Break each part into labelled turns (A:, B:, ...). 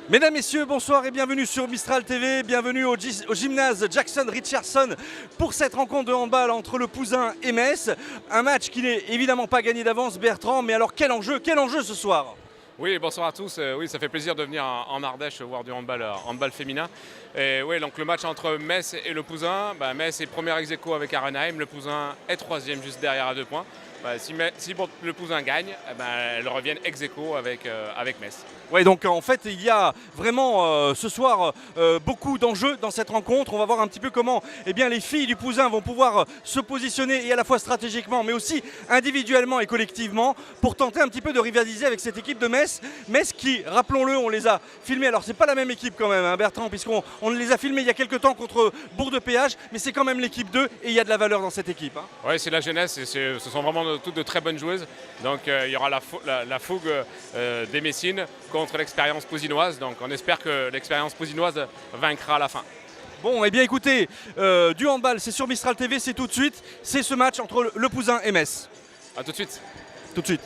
A: Mesdames, Messieurs, bonsoir et bienvenue sur Mistral TV, bienvenue au gymnase Jackson Richardson pour cette rencontre de handball entre le Pouzin et Metz. Un match qui n'est évidemment pas gagné d'avance, Bertrand, mais alors quel enjeu ce soir?
B: Oui, bonsoir à tous. Oui, ça fait plaisir de venir en Ardèche voir du handball féminin. Et oui, donc le match entre Metz et le Pouzin, Metz est premier ex-aequo avec Arenheim, le Pouzin est troisième juste derrière à 2 points. Si le Pouzin gagne, elles reviennent ex-aequo avec Metz.
A: Oui, donc en fait il y a vraiment ce soir beaucoup d'enjeux dans cette rencontre. On va voir un petit peu comment les filles du Pouzin vont pouvoir se positionner et à la fois stratégiquement mais aussi individuellement et collectivement pour tenter un petit peu de rivaliser avec cette équipe de Metz. Metz qui, rappelons-le, on les a filmés. Alors c'est pas la même équipe quand même, hein, Bertrand, puisqu'on les a filmés il y a quelques temps contre Bourg-de-Péage, mais c'est quand même l'équipe 2 et il y a de la valeur dans cette équipe. Hein.
B: Oui, c'est la jeunesse et ce sont vraiment toutes de très bonnes joueuses. Donc il y aura la fougue des Messines contre l'expérience pouzinoise. Donc on espère que l'expérience pouzinoise vaincra à la fin.
A: Bon, écoutez, du handball, c'est sur Mistral TV, c'est tout de suite. C'est ce match entre le Pouzin et Metz.
B: A tout de suite.
A: Tout de suite.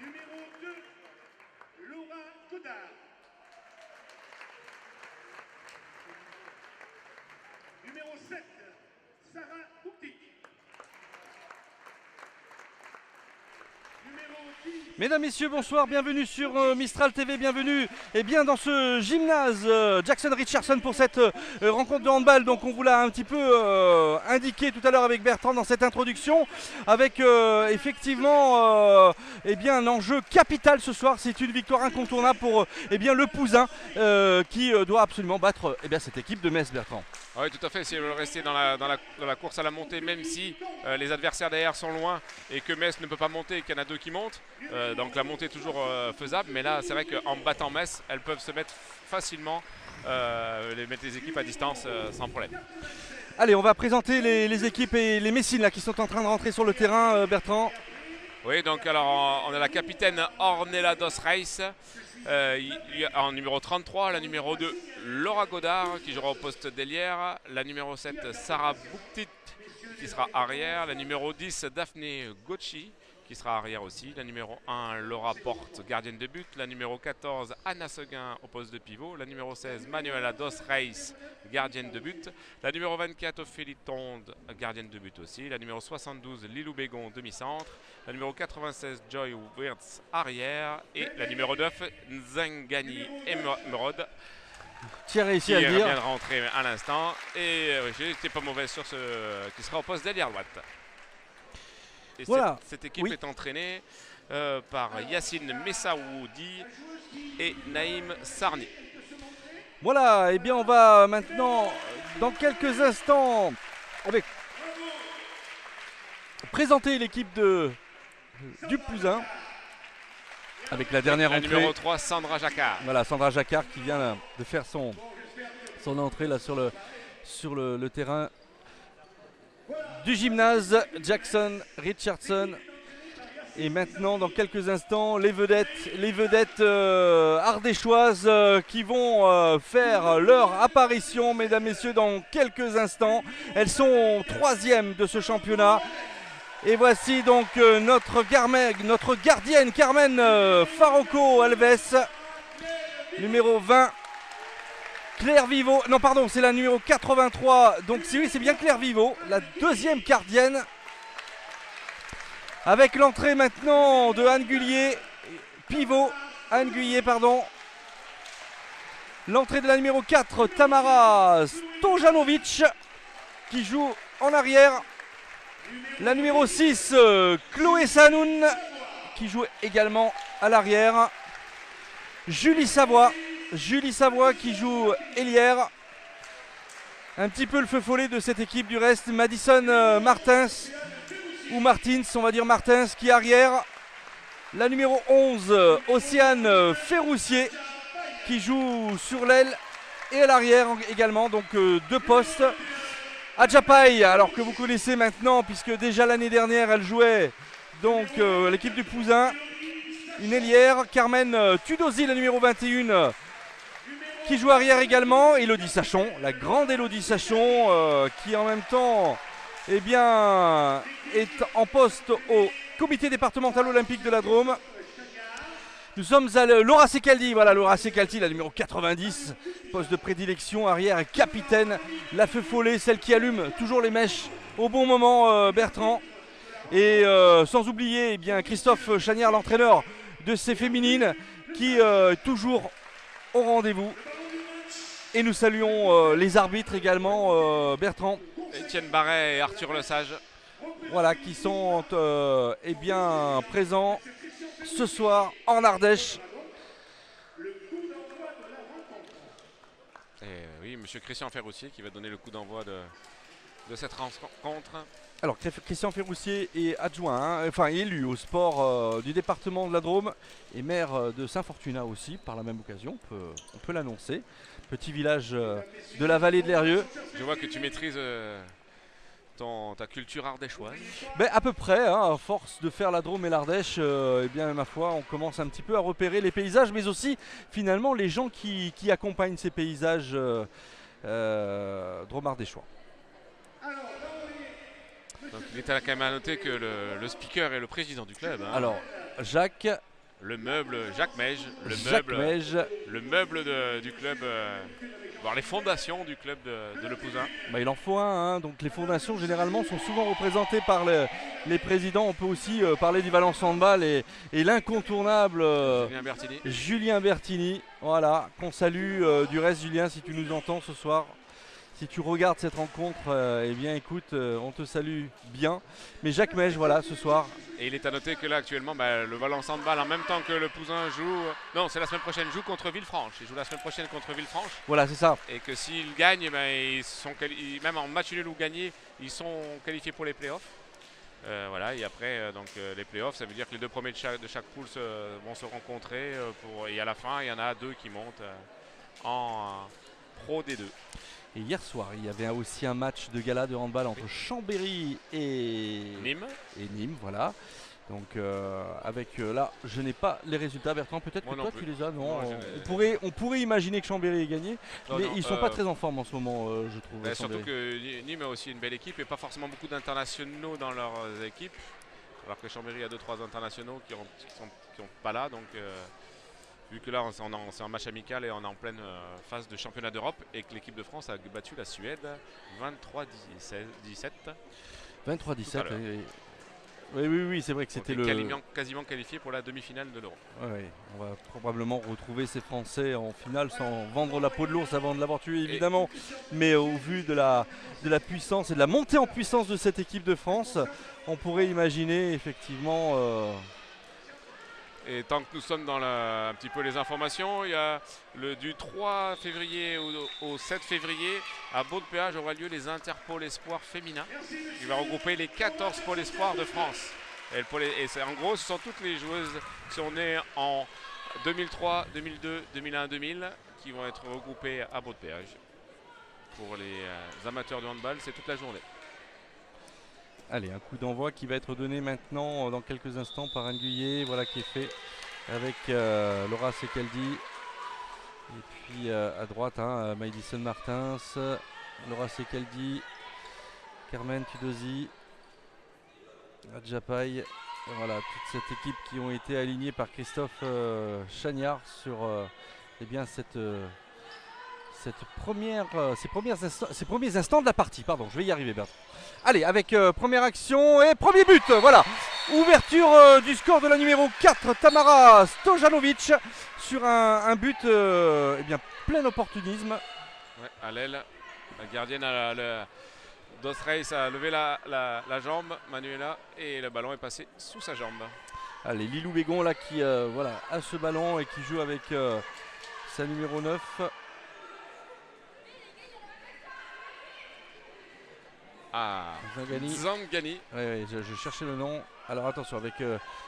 C: Numéro 2, Laura Godard. Numéro 7, Sarah Bouktik. Numéro 10.
A: Mesdames, Messieurs, bonsoir, bienvenue sur Mistral TV, bienvenue dans ce gymnase Jackson Richardson pour cette rencontre de handball. Donc on vous l'a un petit peu indiqué tout à l'heure avec Bertrand dans cette introduction, avec effectivement un enjeu capital ce soir. C'est une victoire incontournable pour le Pouzin qui doit absolument battre cette équipe de Metz, Bertrand.
B: Oui, tout à fait. Si elles veulent rester dans la course à la montée, même si les adversaires derrière sont loin et que Metz ne peut pas monter et qu'il y en a 2 qui montent, donc la montée est toujours faisable. Mais là, c'est vrai qu'en battant Metz, elles peuvent se mettre facilement, mettre les équipes à distance sans problème.
A: Allez, on va présenter les équipes et les Messines là, qui sont en train de rentrer sur le terrain, Bertrand.
B: Oui, donc alors on a la capitaine Ornella Dos Reis en numéro 33, la numéro 2 Laura Godard qui jouera au poste d'ailière, la numéro 7 Sarah Bouktit qui sera arrière, la numéro 10 Daphné Gocci qui sera arrière aussi, la numéro 1 Laura Porte, gardienne de but, la numéro 14 Anna Seguin au poste de pivot, la numéro 16 Manuela Dos Reis, gardienne de but, la numéro 24 Ophélie Tonde, gardienne de but aussi, la numéro 72 Lilou Bégon, demi-centre, la numéro 96 Joy Wirtz, arrière, et la numéro 9 Nzengani Emeraude
A: qui a réussi
B: qui
A: à le dire.
B: vient de rentrer à l'instant et j'étais pas mauvais sur qui sera au poste d'ailière droite. Et
A: voilà.
B: cette équipe est entraînée par Yacine Messaoudi et Naïm Sarni.
A: Voilà, on va maintenant, dans quelques instants, présenter l'équipe du Pouzin. Avec la dernière entrée.
B: La numéro 3, Sandra Jacquard.
A: Voilà, Sandra Jacquard qui vient de faire son entrée là sur le terrain du gymnase Jackson Richardson. Et maintenant, dans quelques instants, les vedettes ardéchoises qui vont faire leur apparition, mesdames, messieurs, dans quelques instants. Elles sont 3e de ce championnat. Et voici donc notre gardienne Carmen Farroco Alves, numéro 20. Claire Vivo, non pardon, c'est la numéro 83, donc oui, c'est bien Claire Vivo, la 2e gardienne. Avec l'entrée maintenant de Anne Guillier, L'entrée de la numéro 4, Tamara Stojanovic, qui joue en arrière. La numéro 6, Chloé Sanoun, qui joue également à l'arrière. Julie Savoie qui joue ailière. un petit peu le feu follet de cette équipe du reste. Madison Martins, ou Martins, on va dire Martins, qui arrière. La numéro 11, Océane Ferroussier, qui joue sur l'aile et à l'arrière également, donc 2 postes. Adjapai, alors que vous connaissez maintenant, puisque déjà l'année dernière elle jouait donc l'équipe du Pouzin, une ailière. Carmen Tudosi, la numéro 21, qui joue arrière également. Elodie Sachon, la grande Elodie Sachon, qui en même temps eh bien, est en poste au comité départemental olympique de la Drôme. Nous sommes à Laura Secaldi, voilà Laura Secaldi, la numéro 90, poste de prédilection, arrière et capitaine. La feu follet, celle qui allume toujours les mèches au bon moment, Bertrand. Et sans oublier eh bien, Christophe Chagnard, l'entraîneur de ces féminines, qui est toujours au rendez-vous. Et nous saluons les arbitres également, Bertrand.
B: Étienne Barret et Arthur Lesage.
A: Voilà, qui sont eh bien, présents ce soir en Ardèche.
B: Et oui, monsieur Christian Ferroussier qui va donner le coup d'envoi de cette rencontre.
A: Alors Christian Ferroussier est adjoint, hein, enfin élu au sport du département de la Drôme et maire de Saint-Fortuna aussi par la même occasion, on peut l'annoncer. Petit village de la vallée de l'Eyrieux.
B: Je vois que tu maîtrises ta culture ardéchoise.
A: Ben, à peu près, hein, à force de faire la Drôme et l'Ardèche, eh bien ma foi, on commence un petit peu à repérer les paysages, mais aussi finalement les gens qui accompagnent ces paysages drôme-ardéchois.
B: Donc il est quand même à noter que le speaker est le président du club. Hein.
A: Alors Jacques.
B: Le meuble, Jacques Meige, le meuble du club, voire les fondations du club de Le Pouzin.
A: Bah, il en faut un, hein. Donc les fondations généralement sont souvent représentées par les présidents. On peut aussi parler du Valence Handball et l'incontournable Julien Bertini, voilà, qu'on salue du reste. Julien, si tu nous entends ce soir, si tu regardes cette rencontre, eh bien écoute, on te salue bien. Mais Jacques Meige, voilà, ce soir.
B: Et il est à noter que là actuellement, le Valence Handball, en même temps que le Pouzin joue, non c'est la semaine prochaine, joue contre Villefranche. Il joue la semaine prochaine contre Villefranche.
A: Voilà, c'est ça.
B: Et que s'ils gagnent, ils sont même en match nul ou gagné, ils sont qualifiés pour les playoffs. Voilà, et après les playoffs, ça veut dire que les 2 premiers de chaque poule vont se rencontrer et à la fin, il y en a 2 qui montent en Pro D2.
A: Et hier soir, il y avait aussi un match de gala de handball entre Chambéry et Nîmes, voilà. Donc avec là, je n'ai pas les résultats, Bertrand. Peut-être que toi tu les as. Non, on pourrait imaginer que Chambéry ait gagné, mais ils sont pas très en forme en ce moment, je trouve.
B: Surtout que Nîmes a aussi une belle équipe et pas forcément beaucoup d'internationaux dans leurs équipes, alors que Chambéry a 2-3 internationaux qui sont pas là. Donc vu que là c'est un match amical et on est en pleine phase de championnat d'Europe et que l'équipe de France a battu la Suède 23-17.
A: 23-17. Oui, c'est vrai que c'était
B: quasiment qualifié pour la demi-finale de l'Euro.
A: Oui, on va probablement retrouver ces Français en finale sans vendre la peau de l'ours avant de l'avoir tué évidemment. Mais au vu de la puissance et de la montée en puissance de cette équipe de France, on pourrait imaginer effectivement...
B: Et tant que nous sommes dans un petit peu les informations, il y a du 3 février au 7 février à Baudepéage aura lieu les Interpôles Espoirs féminins qui va regrouper les 14 pôles espoirs de France. En gros, ce sont toutes les joueuses qui sont nées en 2003, 2002, 2001, 2000 qui vont être regroupées à Baudepéage. Pour les amateurs de handball, c'est toute la journée.
A: Allez, un coup d'envoi qui va être donné maintenant dans quelques instants par Anne Guyet, voilà, qui est fait avec Laura Secaldi. Et puis à droite, hein, Madison Martins, Laura Secaldi, Carmen Tudosi, Adjapai. Voilà, toute cette équipe qui ont été alignés par Christophe Chagnard sur eh bien ces premiers instants de la partie. Pardon, je vais y arriver, Bertrand. Allez, avec première action et premier but, voilà. Ouverture du score de la numéro 4, Tamara Stojanovic, sur un but eh bien, plein d'opportunisme.
B: Ouais, à l'aile, la gardienne d'Osreis a levé la jambe, Manuela, et le ballon est passé sous sa jambe.
A: Allez, Lilou Bégon là qui voilà, a ce ballon et qui joue avec sa numéro 9.
B: Ah,
A: Zangani.
B: Zangani.
A: Oui, je cherchais le nom. Alors attention, avec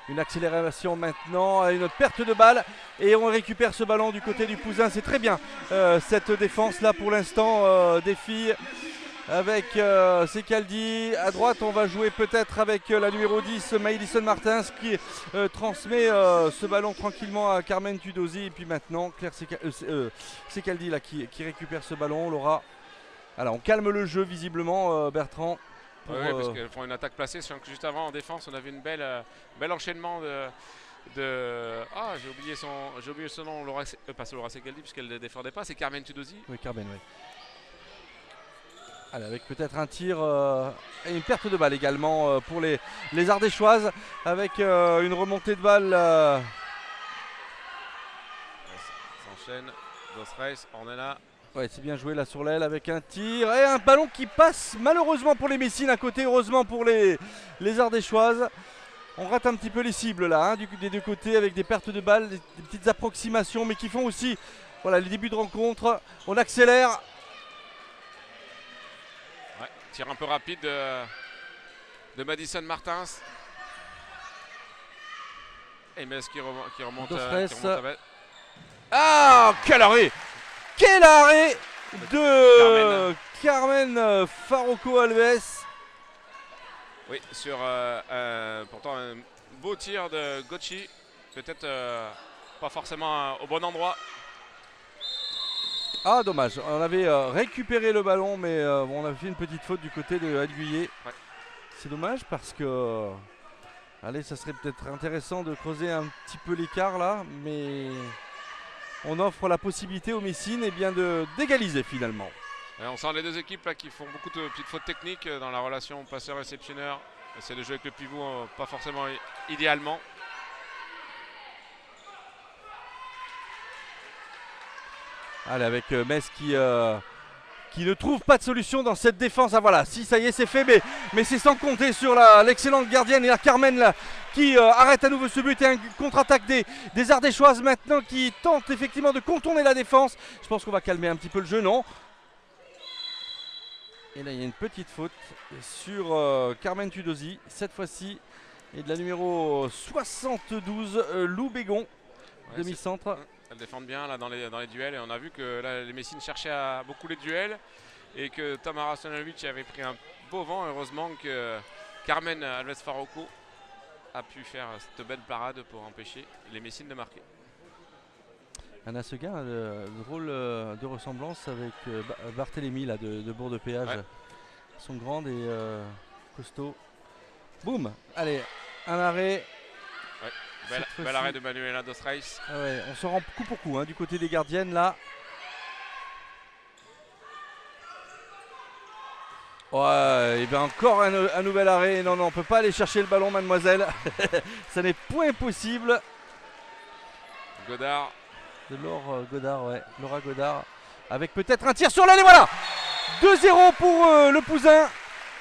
A: une accélération maintenant, une perte de balle. Et on récupère ce ballon du côté du Pouzin. C'est très bien cette défense là pour l'instant des filles. Avec Secaldi. À droite, on va jouer peut-être avec la numéro 10, Maëlysson Martins, qui transmet ce ballon tranquillement à Carmen Tudosi. Et puis maintenant, Claire Secaldi là, qui récupère ce ballon. Laura. Alors, on calme le jeu visiblement, Bertrand.
B: Oui, parce qu'elles font une attaque placée. Sachant que juste avant, en défense, on avait une bel enchaînement Ah, j'ai oublié son nom, pas Laura Secaldi, puisqu'elle ne défendait pas. C'est Carmen Tudosi.
A: Oui, Carmen, oui. Allez, avec peut-être un tir et une perte de balle également pour les Ardéchoises. Avec une remontée de balle.
B: S'enchaîne. Dosreis, Ornella.
A: Ouais, c'est bien joué là sur l'aile avec un tir et un ballon qui passe malheureusement pour les Messines à côté, heureusement pour les Ardéchoises. On rate un petit peu les cibles là, hein, des deux côtés avec des pertes de balles, des petites approximations, mais qui font aussi voilà, les débuts de rencontre. On accélère.
B: Ouais, tir un peu rapide de Maëlysson Martins. Et Metz qui remonte à balle.
A: Ah, quel arrêt! Quel arrêt de Carmen Farroco Alves.
B: Oui, sur pourtant un beau tir de Gocci. Peut-être pas forcément au bon endroit.
A: Ah, dommage. On avait récupéré le ballon, mais on avait fait une petite faute du côté de Aguillet. Ouais. C'est dommage parce que... allez, ça serait peut-être intéressant de creuser un petit peu l'écart là, mais... on offre la possibilité aux Messines d'égaliser finalement.
B: Et on sent les deux équipes là, qui font beaucoup de petites fautes techniques dans la relation passeur-réceptionneur. Essayer de jouer avec le pivot pas forcément idéalement.
A: Allez, avec Metz qui ne trouve pas de solution dans cette défense. Ah voilà, si ça y est, c'est fait, mais c'est sans compter sur l'excellente gardienne et la Carmen là, qui arrête à nouveau ce but et un contre-attaque des Ardéchoises maintenant qui tente effectivement de contourner la défense. Je pense qu'on va calmer un petit peu le jeu, non? Et là, il y a une petite faute sur Carmen Tudosi, cette fois-ci, et de la numéro 72, Lou Bégon, ouais, demi-centre.
B: Elles défendent bien là, dans les duels et on a vu que là, les Messines cherchaient beaucoup les duels et que Tamara Stanovic avait pris un beau vent. Heureusement que Carmen Alves Farroco a pu faire cette belle parade pour empêcher les Messines de marquer.
A: Anna Seguin a le drôle de ressemblance avec Barthélémy là, de Bourg de Péage. Ouais. Ils sont grandes et costauds. Boum. Allez, un arrêt.
B: Ouais. Bel arrêt de Manuela Dosreis.
A: Ah ouais, on se rend coup pour coup hein, du côté des gardiennes là. Ouais, et bien encore un nouvel arrêt. Non, on ne peut pas aller chercher le ballon, mademoiselle. Ça n'est point possible.
B: Godard.
A: De Laure Godard, ouais. Laura Godard. Avec peut-être un tir sur l'aile, et voilà 2-0 pour le Pouzin.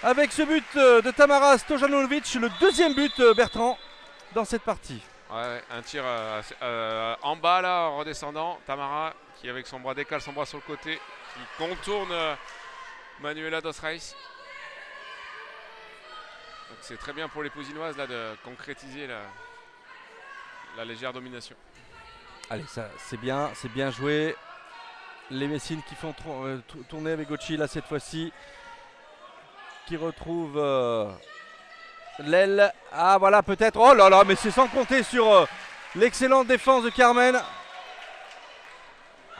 A: Avec ce but de Tamara Stojanovic, le deuxième but, Bertrand, dans cette partie.
B: Ouais, un tir en bas là, en redescendant. Tamara qui avec son bras décale son bras sur le côté, qui contourne Manuela Dosreis. Donc c'est très bien pour les Pouzinoises là de concrétiser la légère domination.
A: Allez, ça c'est bien joué. Les Messines qui font tourner avec Gocci là cette fois-ci, qui retrouve l'aile. Ah voilà peut-être. Oh là là, mais c'est sans compter sur l'excellente défense de Carmen.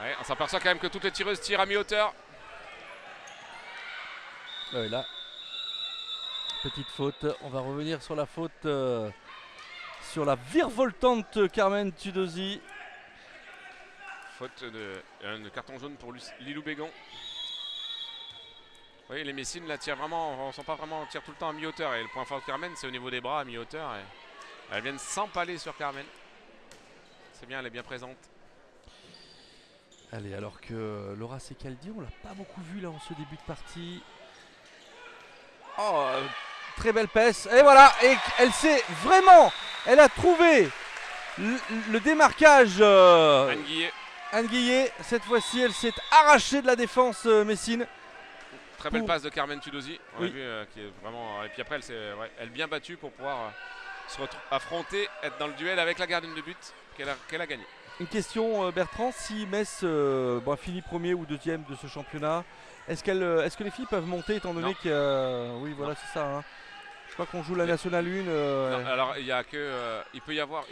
B: Ouais, on s'aperçoit quand même que toutes les tireuses tirent à mi-hauteur.
A: Ouais, là, petite faute. On va revenir sur la faute sur la virevoltante Carmen Tudosi.
B: Faute de carton jaune pour Lilou Bégon. Oui, les Messines là tirent vraiment, tirent tout le temps à mi-hauteur. Et le point fort de Carmen, c'est au niveau des bras à mi-hauteur. Elles viennent s'empaler sur Carmen. C'est bien, elle est bien présente.
A: Allez, alors que Laura Secaldi, on l'a pas beaucoup vu là en ce début de partie. Oh, très belle pèse. Et voilà, et elle s'est vraiment, elle a trouvé le démarquage.
B: Anne Guillet.
A: Anne Guillet, cette fois-ci, elle s'est arrachée de la défense messine.
B: très belle
A: pour-
B: passe de Carmen Tudosi. On
A: Oui.
B: a vu qui est vraiment. Et puis après, elle est bien battue pour pouvoir affronter, être dans le duel avec la gardienne de but qu'elle a gagnée.
A: Une question, Bertrand, si Metz finit premier ou deuxième de ce championnat, est-ce que les filles peuvent monter étant donné
B: Non.
A: qu'il y a... Oui, voilà, c'est ça. Hein. Je crois qu'on joue la Nationale 1.
B: Non, alors il y a que. Il peut y avoir.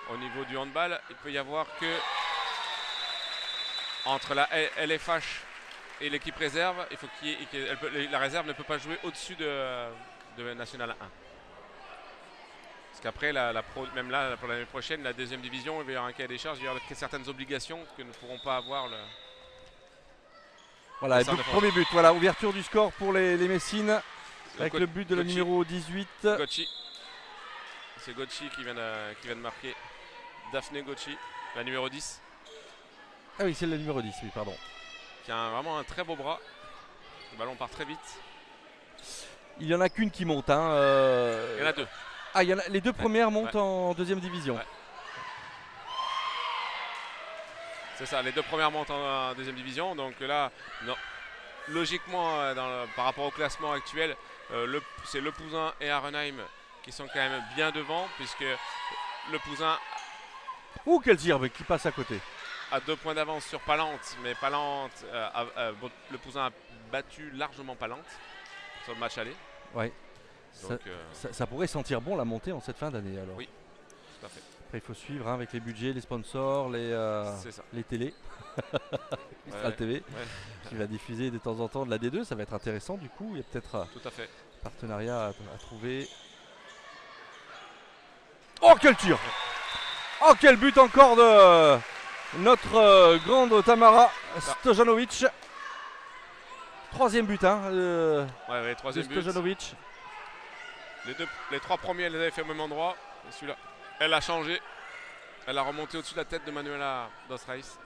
B: Au niveau du handball, il peut y avoir que. Entre la LFH et l'équipe réserve, il faut la réserve ne peut pas jouer au-dessus de National 1. Parce qu'après, même là, pour l'année prochaine, la deuxième division, il va y avoir un cahier des charges, il y aura certaines obligations que ne pourront pas avoir.
A: Voilà,
B: le centre de
A: premier but. Voilà, ouverture du score pour les Messines avec le but de la
B: Gocci.
A: numéro 18.
B: Gocci. C'est Gocci qui vient de marquer. Daphné Gocci, la numéro 10.
A: Ah oui, c'est le numéro 10, oui, pardon.
B: Qui a vraiment un très beau bras. Le ballon part très vite.
A: Il n'y en a qu'une qui monte. Hein,
B: Il y en a deux.
A: Ah, les deux premières montent
B: Ouais.
A: en deuxième division.
B: Ouais. C'est ça, les deux premières montent en deuxième division. Donc là, non, logiquement, par rapport au classement actuel, c'est Le Pouzin et Arenheim qui sont quand même bien devant, puisque Le Pouzin
A: Ouh, quel tir qui passe à côté.
B: a 2 points d'avance sur Palante, mais Palante, Le Pouzin a battu largement Palante sur le match aller.
A: Ouais.
B: Donc,
A: Ça pourrait sentir bon la montée en cette fin d'année alors.
B: Oui. tout à fait.
A: Après, il faut suivre avec les budgets, les sponsors,
B: C'est ça.
A: les télés. Mistral TV qui va diffuser de temps en temps de la D2. Ça va être intéressant du coup. Il y a peut-être un
B: Tout à fait.
A: partenariat à trouver. Oh, quel tir! Oh, quel but encore de notre grande Tamara Stojanovic. Troisième but de
B: Troisième but.
A: Stojanovic.
B: Les 3 premiers, elle les avait fait au même endroit. Et celui-là, elle a changé. Elle a remonté au-dessus de la tête de Manuela Dos Reis.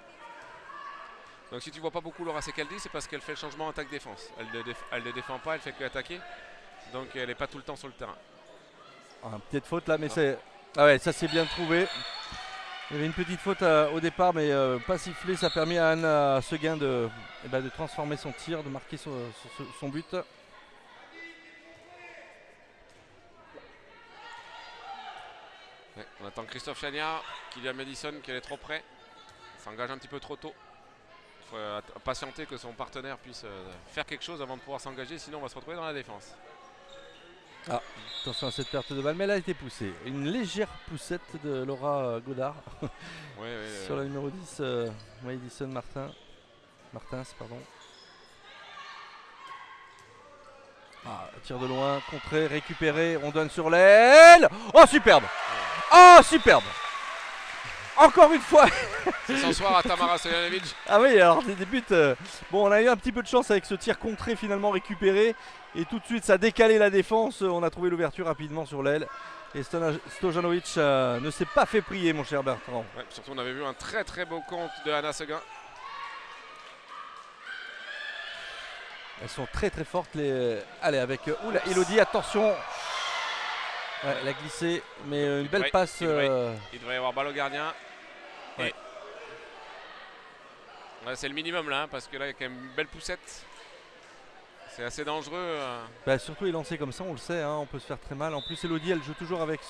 B: Donc si tu vois pas beaucoup Laura Secaldi, c'est parce qu'elle fait le changement attaque-défense. Elle ne défend pas, elle fait que attaquer. Donc elle n'est pas tout le temps sur le terrain.
A: Petite faute là, mais c'est... Ah ouais, ça c'est bien trouvé. Il y avait une petite faute au départ, mais pas sifflé. Ça a permis à Anna Seguin de transformer son tir, de marquer son but.
B: Ouais, on attend Christophe Chagnard qui dit à Madison qu'elle est trop près. Elle s'engage un petit peu trop tôt. Il faut patienter que son partenaire puisse faire quelque chose avant de pouvoir s'engager, sinon on va se retrouver dans la défense.
A: Attention à cette perte de balle, mais elle a été poussée. Une légère poussette de Laura Godard sur la numéro 10, Madison Martins, pardon. Tir de loin, contré, récupéré, on donne sur l'aile. Oh, superbe! Oh, superbe! Encore une fois.
B: C'est son soir à Tamara Stojanovic.
A: Ah oui, alors des buts. Bon, on a eu un petit peu de chance avec ce tir contré finalement récupéré. Et tout de suite, ça a décalé la défense. On a trouvé l'ouverture rapidement sur l'aile. Et Stojanovic ne s'est pas fait prier, mon cher Bertrand.
B: Ouais, surtout, on avait vu un très très beau compte de Anna Seguin.
A: Elles sont très très fortes. Allez, avec oula, Elodie, attention. Ouais, elle a glissé, mais une belle passe.
B: Il devrait y avoir balle au gardien.
A: Ouais.
B: Ouais, c'est le minimum là, parce que là, il y a quand même une belle poussette. C'est assez dangereux.
A: Surtout les lancers comme ça, on le sait, on peut se faire très mal. En plus, Elodie, elle joue toujours avec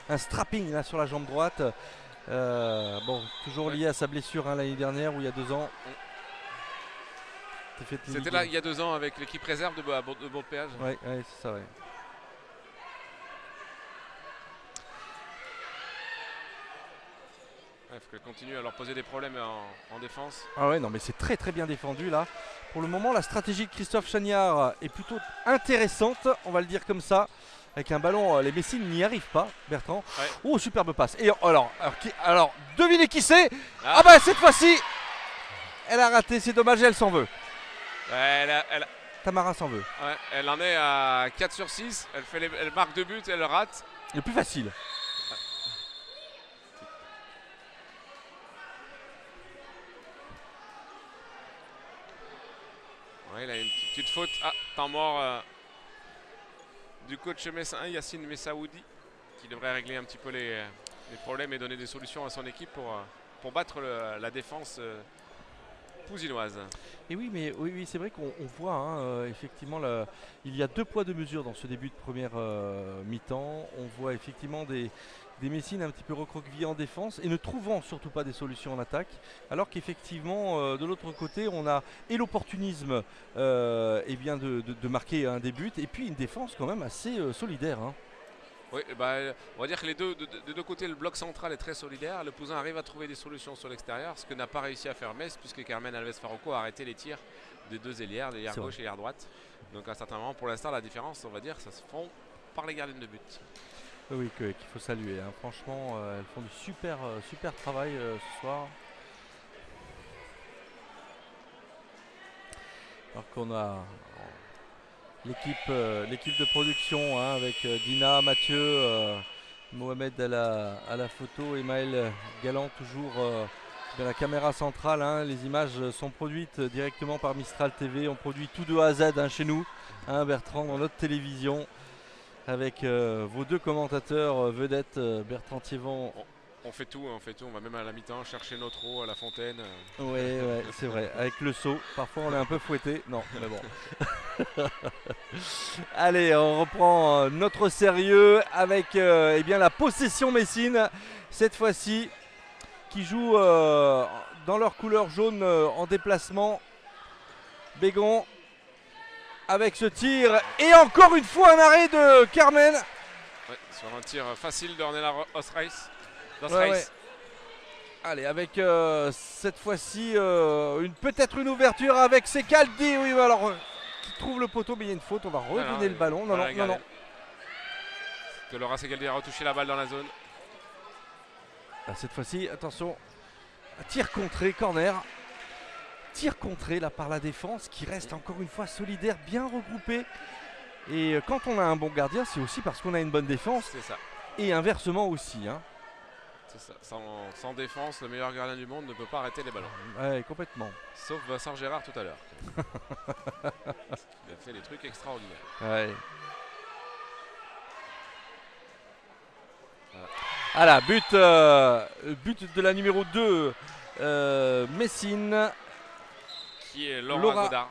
A: un strapping là, sur la jambe droite. Toujours lié à sa blessure l'année dernière ou il y a 2 ans.
B: C'était là il y a 2 ans avec l'équipe réserve de Bourg-de-Péage.
A: Ouais, c'est ça, ouais.
B: Il faut qu'elle continue à leur poser des problèmes en défense.
A: Ah ouais, non, mais c'est très très bien défendu là. Pour le moment, la stratégie de Christophe Chagnard est plutôt intéressante, on va le dire comme ça. Avec un ballon, les Messines n'y arrivent pas, Bertrand.
B: Ouais.
A: Oh, superbe passe. Et alors devinez qui c'est. Cette fois-ci, elle a raté, c'est dommage, elle s'en veut. Tamara s'en veut.
B: Ouais, elle en est à 4 sur 6. Elle marque 2 buts, elle rate.
A: Le plus facile.
B: Ouais, il a une petite faute. Temps mort du coach messin Yassine Messaoudi, qui devrait régler un petit peu les problèmes et donner des solutions à son équipe pour battre la défense pousinoise.
A: Et oui, mais oui, c'est vrai qu'on voit effectivement il y a 2 poids 2 mesures dans ce début de première mi-temps. On voit effectivement des Messines un petit peu recroquevillés en défense et ne trouvant surtout pas des solutions en attaque. Alors qu'effectivement, de l'autre côté, on a et l'opportunisme eh bien de marquer un des buts et puis une défense quand même assez solidaire. Hein.
B: Oui, bah, on va dire que des deux côtés, le bloc central est très solidaire. Le Pouzin arrive à trouver des solutions sur l'extérieur, ce que n'a pas réussi à faire Metz, puisque Carmen Alves Farroco a arrêté les tirs des deux ailières, l'ailière gauche et l'ailière droite. Donc à un certain moment, pour l'instant, la différence, on va dire, ça se font par les gardiennes de but.
A: Oui, qu'il faut saluer. Hein. Franchement, elles font du super travail ce soir. Alors qu'on a l'équipe de production hein, avec Dina, Mathieu, Mohamed à la photo, Emaël Galland toujours de la caméra centrale. Hein. Les images sont produites directement par Mistral TV. On produit tout de A à Z hein, chez nous, hein, Bertrand, dans notre télévision. Avec vos 2 commentateurs vedettes, Bertrand Thiévon.
B: On fait tout, on va même à la mi-temps chercher notre eau à la fontaine.
A: Oui, c'est vrai, avec le seau. Parfois on est un peu fouetté. Non, mais bon. Allez, on reprend notre sérieux avec eh bien, la possession Messine. Cette fois-ci, qui joue dans leur couleur jaune en déplacement. Bégon. Avec ce tir et encore une fois un arrêt de Carmen.
B: Ouais, sur un tir facile d'Ornella Osreis.
A: Ouais. Allez, avec cette fois-ci peut-être une ouverture avec Secaldi. Oui, alors qui trouve le poteau, mais il y a une faute. On va redonner le ballon. Non.
B: Que Laura Secaldi a retouché la balle dans la zone.
A: Ah, cette fois-ci, attention, tir contré, corner. Tir contré là par la défense qui reste encore une fois solidaire, bien regroupée. Et quand on a un bon gardien, c'est aussi parce qu'on a une bonne défense.
B: C'est ça.
A: Et inversement aussi. Hein.
B: C'est ça. Sans défense, le meilleur gardien du monde ne peut pas arrêter les ballons.
A: Ouais, complètement.
B: Sauf Vincent Gérard tout à l'heure. Il a fait des trucs extraordinaires.
A: Ouais. Voilà, but de la numéro 2, Messine.
B: Qui est Laura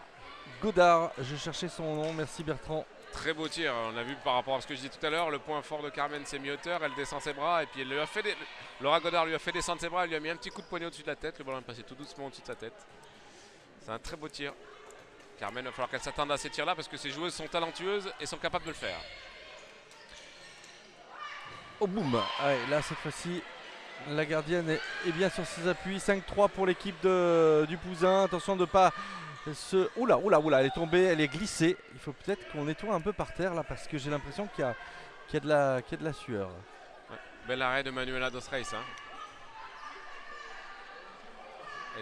A: Godard, je cherchais son nom, merci Bertrand.
B: Très beau tir, on a vu par rapport à ce que je disais tout à l'heure, le point fort de Carmen c'est mi-hauteur, elle descend ses bras et puis elle lui a fait Laura Godard lui a fait descendre ses bras, elle lui a mis un petit coup de poignet au-dessus de la tête, le ballon est passé tout doucement au-dessus de sa tête. C'est un très beau tir. Carmen, il va falloir qu'elle s'attende à ces tirs-là parce que ces joueuses sont talentueuses et sont capables de le faire.
A: Oh boum, ouais, là cette fois-ci la gardienne est bien sur ses appuis. 5-3 pour l'équipe du Pouzin. Attention de ne pas se... Oula, elle est tombée, elle est glissée. Il faut peut-être qu'on nettoie un peu par terre là parce que j'ai l'impression qu'il y a de la sueur.
B: Ouais. Bel arrêt de Manuela Dos Reis. Hein.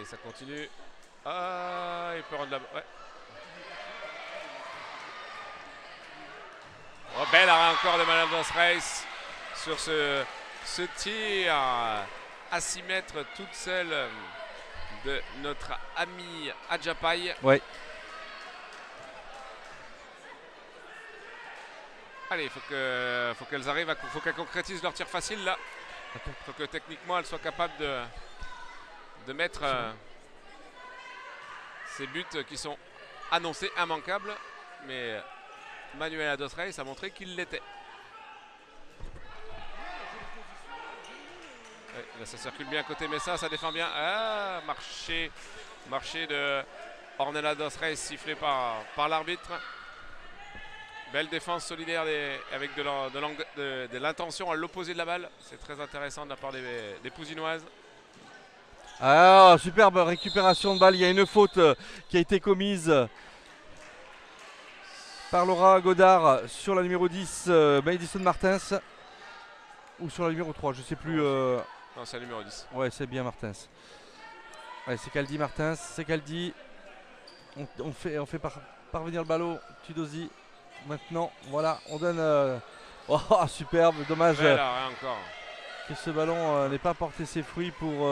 B: Et ça continue. Ah, il peut rendre la... Ouais. Oh, bel arrêt encore de Manuela Dos Reis sur ce tir à 6 mètres toute seule de notre ami Adjapaï.
A: Ouais.
B: Allez, faut qu'elles arrivent, faut qu'elles concrétisent leur tir facile là. Il faut que techniquement elles soient capables de mettre ces buts qui sont annoncés immanquables. Mais Manuela Dos Reis a montré qu'il l'était. Ouais, là ça circule bien à côté Messa, ça défend bien. Ah, marché de Ornella Dos Reis sifflé par l'arbitre. Belle défense solidaire avec de l'intention à l'opposé de la balle. C'est très intéressant de la part des Pouzinoises.
A: Ah, superbe récupération de balle. Il y a une faute qui a été commise par Laura Godard sur la numéro 10, Madison Martins. Ou sur la numéro 3, je ne sais plus.
B: Non, c'est la numéro 10.
A: Ouais, c'est bien Martins. Ouais, c'est Caldi Martins. C'est Caldi. On fait parvenir le ballon. Tudosi. Maintenant, voilà, on donne. Oh, superbe. Dommage
B: encore.
A: Que ce ballon n'ait pas porté ses fruits pour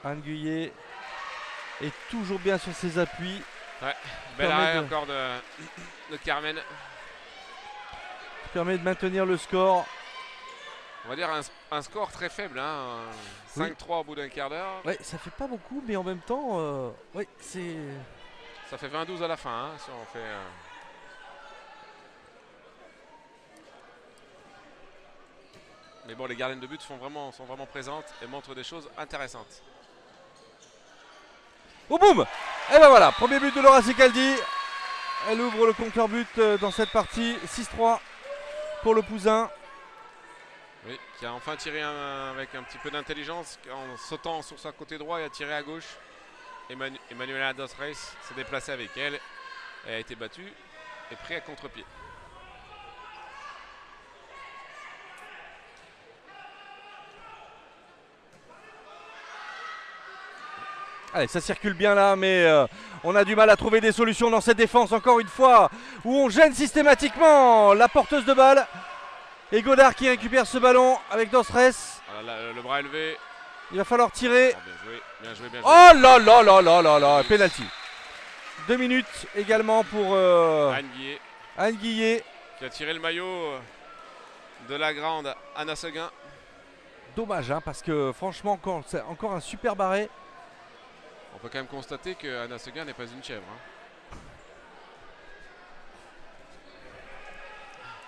A: Anne Guyet. Et toujours bien sur ses appuis.
B: Ouais, bel arrêt encore de Carmen.
A: Qui permet de maintenir le score.
B: On va dire un score très faible, hein, 5-3 au bout d'un quart d'heure.
A: Ouais, ça fait pas beaucoup, mais en même temps, ouais, c'est.
B: Ça fait 20-12 à la fin, hein, si on fait. Mais bon, les gardiennes de but sont vraiment présentes et montrent des choses intéressantes.
A: Oh boum! Et ben voilà, premier but de Laura Sicaldi. Elle ouvre le compteur but dans cette partie. 6-3 pour le Pouzin.
B: Oui, qui a enfin tiré avec un petit peu d'intelligence en sautant sur sa côté droit et a tiré à gauche. Emmanuela Dos Reis s'est déplacée avec elle. Elle a été battue et pris à contre-pied.
A: Allez, ça circule bien là, mais on a du mal à trouver des solutions dans cette défense, encore une fois, où on gêne systématiquement la porteuse de balle. Et Godard qui récupère ce ballon avec Dosres.
B: Voilà, le bras élevé.
A: Il va falloir tirer.
B: Oh, bien joué, bien joué, bien joué.
A: Oh là là là là là là, penalty. 2 minutes également pour Anne Guillet.
B: Qui a tiré le maillot de la grande Anna Seguin.
A: Dommage, hein, parce que franchement, c'est encore un super arrêt.
B: On peut quand même constater que Anna Seguin n'est pas une chèvre. Hein.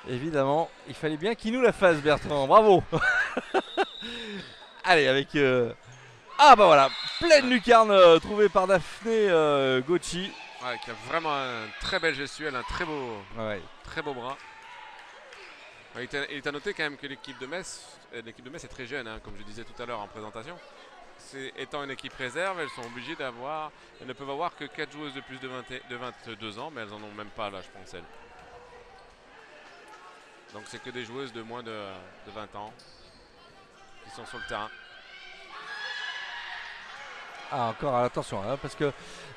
A: Évidemment, il fallait bien qu'il nous la fasse, Bertrand. Bravo. Allez, avec... Ah bah voilà, pleine lucarne trouvée par Daphné Gauchi.
B: Ouais, qui a vraiment un très bel gestuel, un très beau bras. Il est à noter quand même que l'équipe de Metz est très jeune, hein, comme je disais tout à l'heure en présentation. Étant une équipe réserve, elles sont obligées elles ne peuvent avoir que 4 joueuses de plus de 22 ans, mais elles en ont même pas là, je pense, elles. Donc c'est que des joueuses de moins de 20 ans qui sont sur le terrain.
A: Ah, encore attention, hein, parce qu'il ne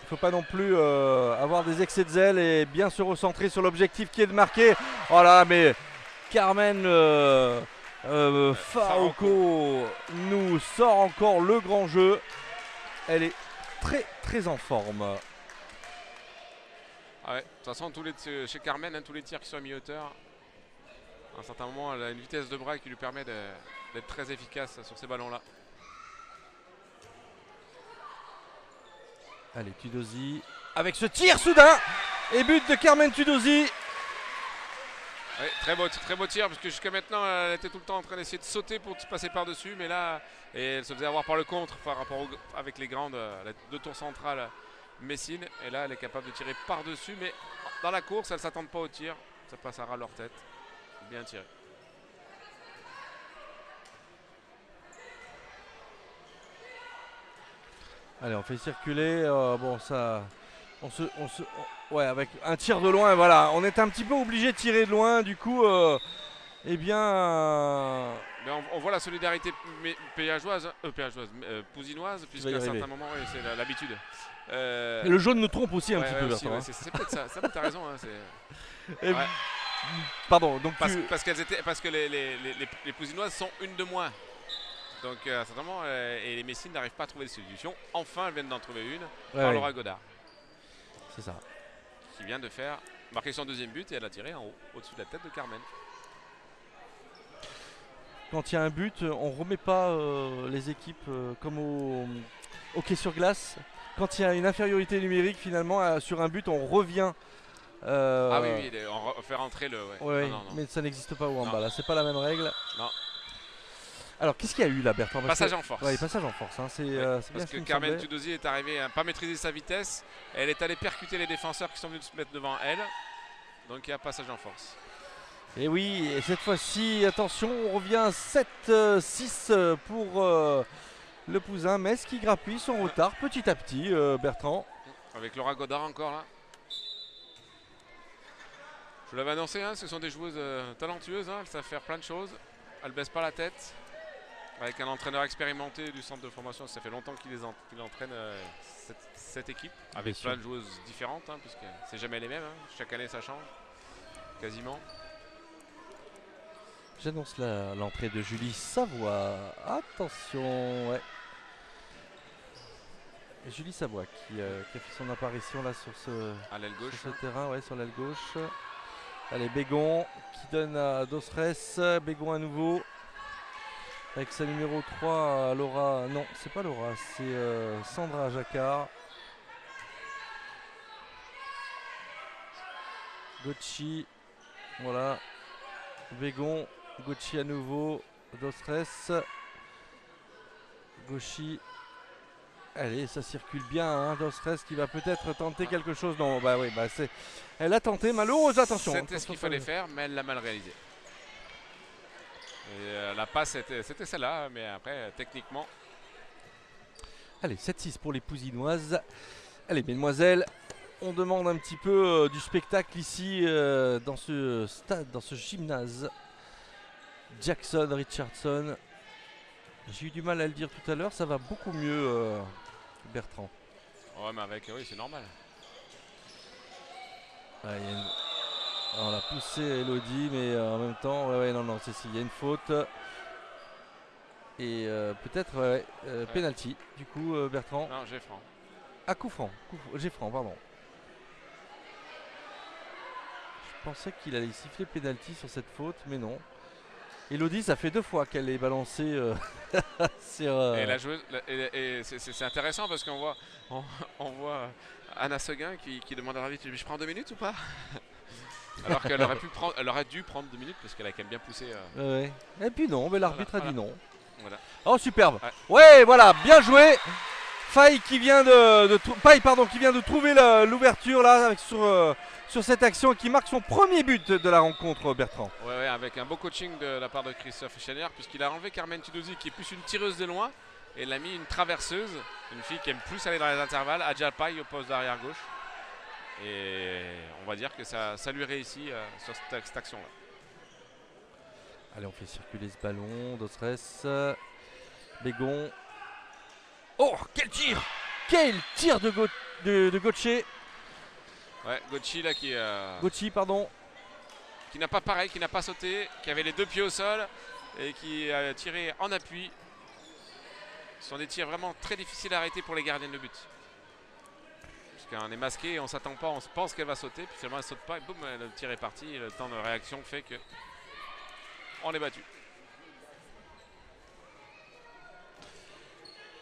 A: faut pas non plus avoir des excès de zèle et bien se recentrer sur l'objectif qui est de marquer. Oh là, mais Carmen Farouco nous sort encore le grand jeu. Elle est très très en forme.
B: Ah ouais, de toute façon, chez Carmen, hein, tous les tirs qui sont à mi-hauteur, à un certain moment, elle a une vitesse de bras qui lui permet d'être très efficace sur ces ballons-là.
A: Allez, Tudosi avec ce tir soudain et but de Carmen Tudosi.
B: Ouais, très beau tir, parce que jusqu'à maintenant, elle était tout le temps en train d'essayer de sauter pour passer par-dessus, mais là, et elle se faisait avoir par le contre par rapport avec les grandes, la deux tours centrales Messine, et là, elle est capable de tirer par-dessus, mais dans la course, elle ne s'attend pas au tir, ça passe à ras leur tête, bien tiré.
A: Allez, on fait circuler, bon ça, ouais, avec un tir de loin, voilà, on est un petit peu obligé de tirer de loin, du coup, eh bien...
B: Mais on voit la solidarité pouzinoise, puisqu'à un certain moment, oui, c'est l'habitude.
A: Et le jaune nous trompe aussi un petit peu,
B: aussi,
A: Bertrand.
B: ouais, c'est peut-être ça, t'as raison. Hein,
A: ouais. Pardon, donc
B: parce que les pouzinoises sont une de moins. Donc certainement, et les Messines n'arrivent pas à trouver des solutions. Enfin, elles viennent d'en trouver une par Laura Godard.
A: C'est ça.
B: Qui vient de marquer son deuxième but et elle a tiré en haut, au-dessus de la tête de Carmen.
A: Quand il y a un but, on ne remet pas les équipes comme au hockey sur glace. Quand il y a une infériorité numérique, finalement, sur un but, on revient.
B: Ah oui, on fait rentrer le...
A: Ouais. Non. Mais ça n'existe pas au handball, là, c'est pas la même règle.
B: Non.
A: Alors, qu'est-ce qu'il y a eu là, Bertrand?
B: Passage en force.
A: Oui, passage en force. Hein.
B: Parce que Carmen Tudosi est arrivée à ne pas maîtriser sa vitesse. Elle est allée percuter les défenseurs qui sont venus se mettre devant elle. Donc il y a passage en force.
A: Et oui, et cette fois-ci, attention, on revient 7-6 pour le Pouzin. Metz qui grappille son retard petit à petit, Bertrand.
B: Avec Laura Godard encore là. Je vous l'avais annoncé, hein, ce sont des joueuses talentueuses. Hein, elles savent faire plein de choses. Elles ne baissent pas la tête. Avec un entraîneur expérimenté du centre de formation, ça fait longtemps qu'il entraîne cette équipe. Avec plein de joueuses différentes, hein, puisque c'est jamais les mêmes. Hein. Chaque année ça change. Quasiment.
A: J'annonce l'entrée de Julie Savoie. Attention, ouais. Julie Savoie qui a fait son apparition là sur ce terrain, ouais, sur l'aile gauche. Allez, Bégon qui donne à Dosres. Bégon à nouveau. Avec sa numéro 3, Laura. Non, c'est pas Laura, c'est Sandra Jacquard. Gauchi. Voilà. Végon. Gauchi à nouveau. Dostres. Gauchi. Allez, ça circule bien, hein. Dostres qui va peut-être tenter quelque chose. Non, bah oui, bah c'est. Elle a tenté, malheureuse, attention.
B: C'était ce qu'il fallait faire, mais elle l'a mal réalisé. Et, la passe, c'était celle-là, mais après, techniquement.
A: Allez, 7-6 pour les Pousinoises. Allez, mesdemoiselles, on demande un petit peu du spectacle ici dans ce stade, dans ce gymnase. Jackson Richardson. J'ai eu du mal à le dire tout à l'heure, ça va beaucoup mieux, Bertrand.
B: Ouais, mais avec, oui, c'est normal.
A: Ah, on l'a poussé Elodie, mais en même temps, ouais, non, il y a une faute. Et peut-être penalty, du coup, Bertrand.
B: Non, j'ai franc.
A: Ah, coup franc, Geffrand, pardon. Je pensais qu'il allait siffler penalty sur cette faute, mais non. Elodie, ça fait 2 fois qu'elle est balancée sur.
B: Et la joueuse, et c'est intéressant parce qu'on voit, on voit Anna Seguin qui demande à l'arbitre, je prends 2 minutes ou pas? Alors qu'elle aurait dû prendre 2 minutes parce qu'elle a quand même bien poussé.
A: Ouais. Et puis non, mais l'arbitre a dit non.
B: Voilà.
A: Oh, superbe.
B: Ouais.
A: Ouais, voilà, bien joué. Faille qui vient Paille, pardon, qui vient de trouver l'ouverture là sur cette action et qui marque son premier but de la rencontre, Bertrand.
B: Ouais, avec un beau coaching de la part de Christophe Chennière, puisqu'il a enlevé Carmen Tidosi qui est plus une tireuse de loin et il a mis une traverseuse, une fille qui aime plus aller dans les intervalles, Adja Paille au poste d'arrière gauche. Et on va dire que ça lui réussit sur cette action-là.
A: Allez, on fait circuler ce ballon, Dostres, Bégon. Oh, quel tir! Quel tir de Gauthier!
B: Ouais, Gauchi là
A: Gauthier, pardon.
B: Qui n'a pas pareil, qui n'a pas sauté, qui avait les 2 pieds au sol et qui a tiré en appui. Ce sont des tirs vraiment très difficiles à arrêter pour les gardiens de but. Parce qu'on est masqué, on s'attend pas, on se pense qu'elle va sauter, puis finalement elle saute pas et boum, le tir est parti. Et le temps de réaction fait que on est battu.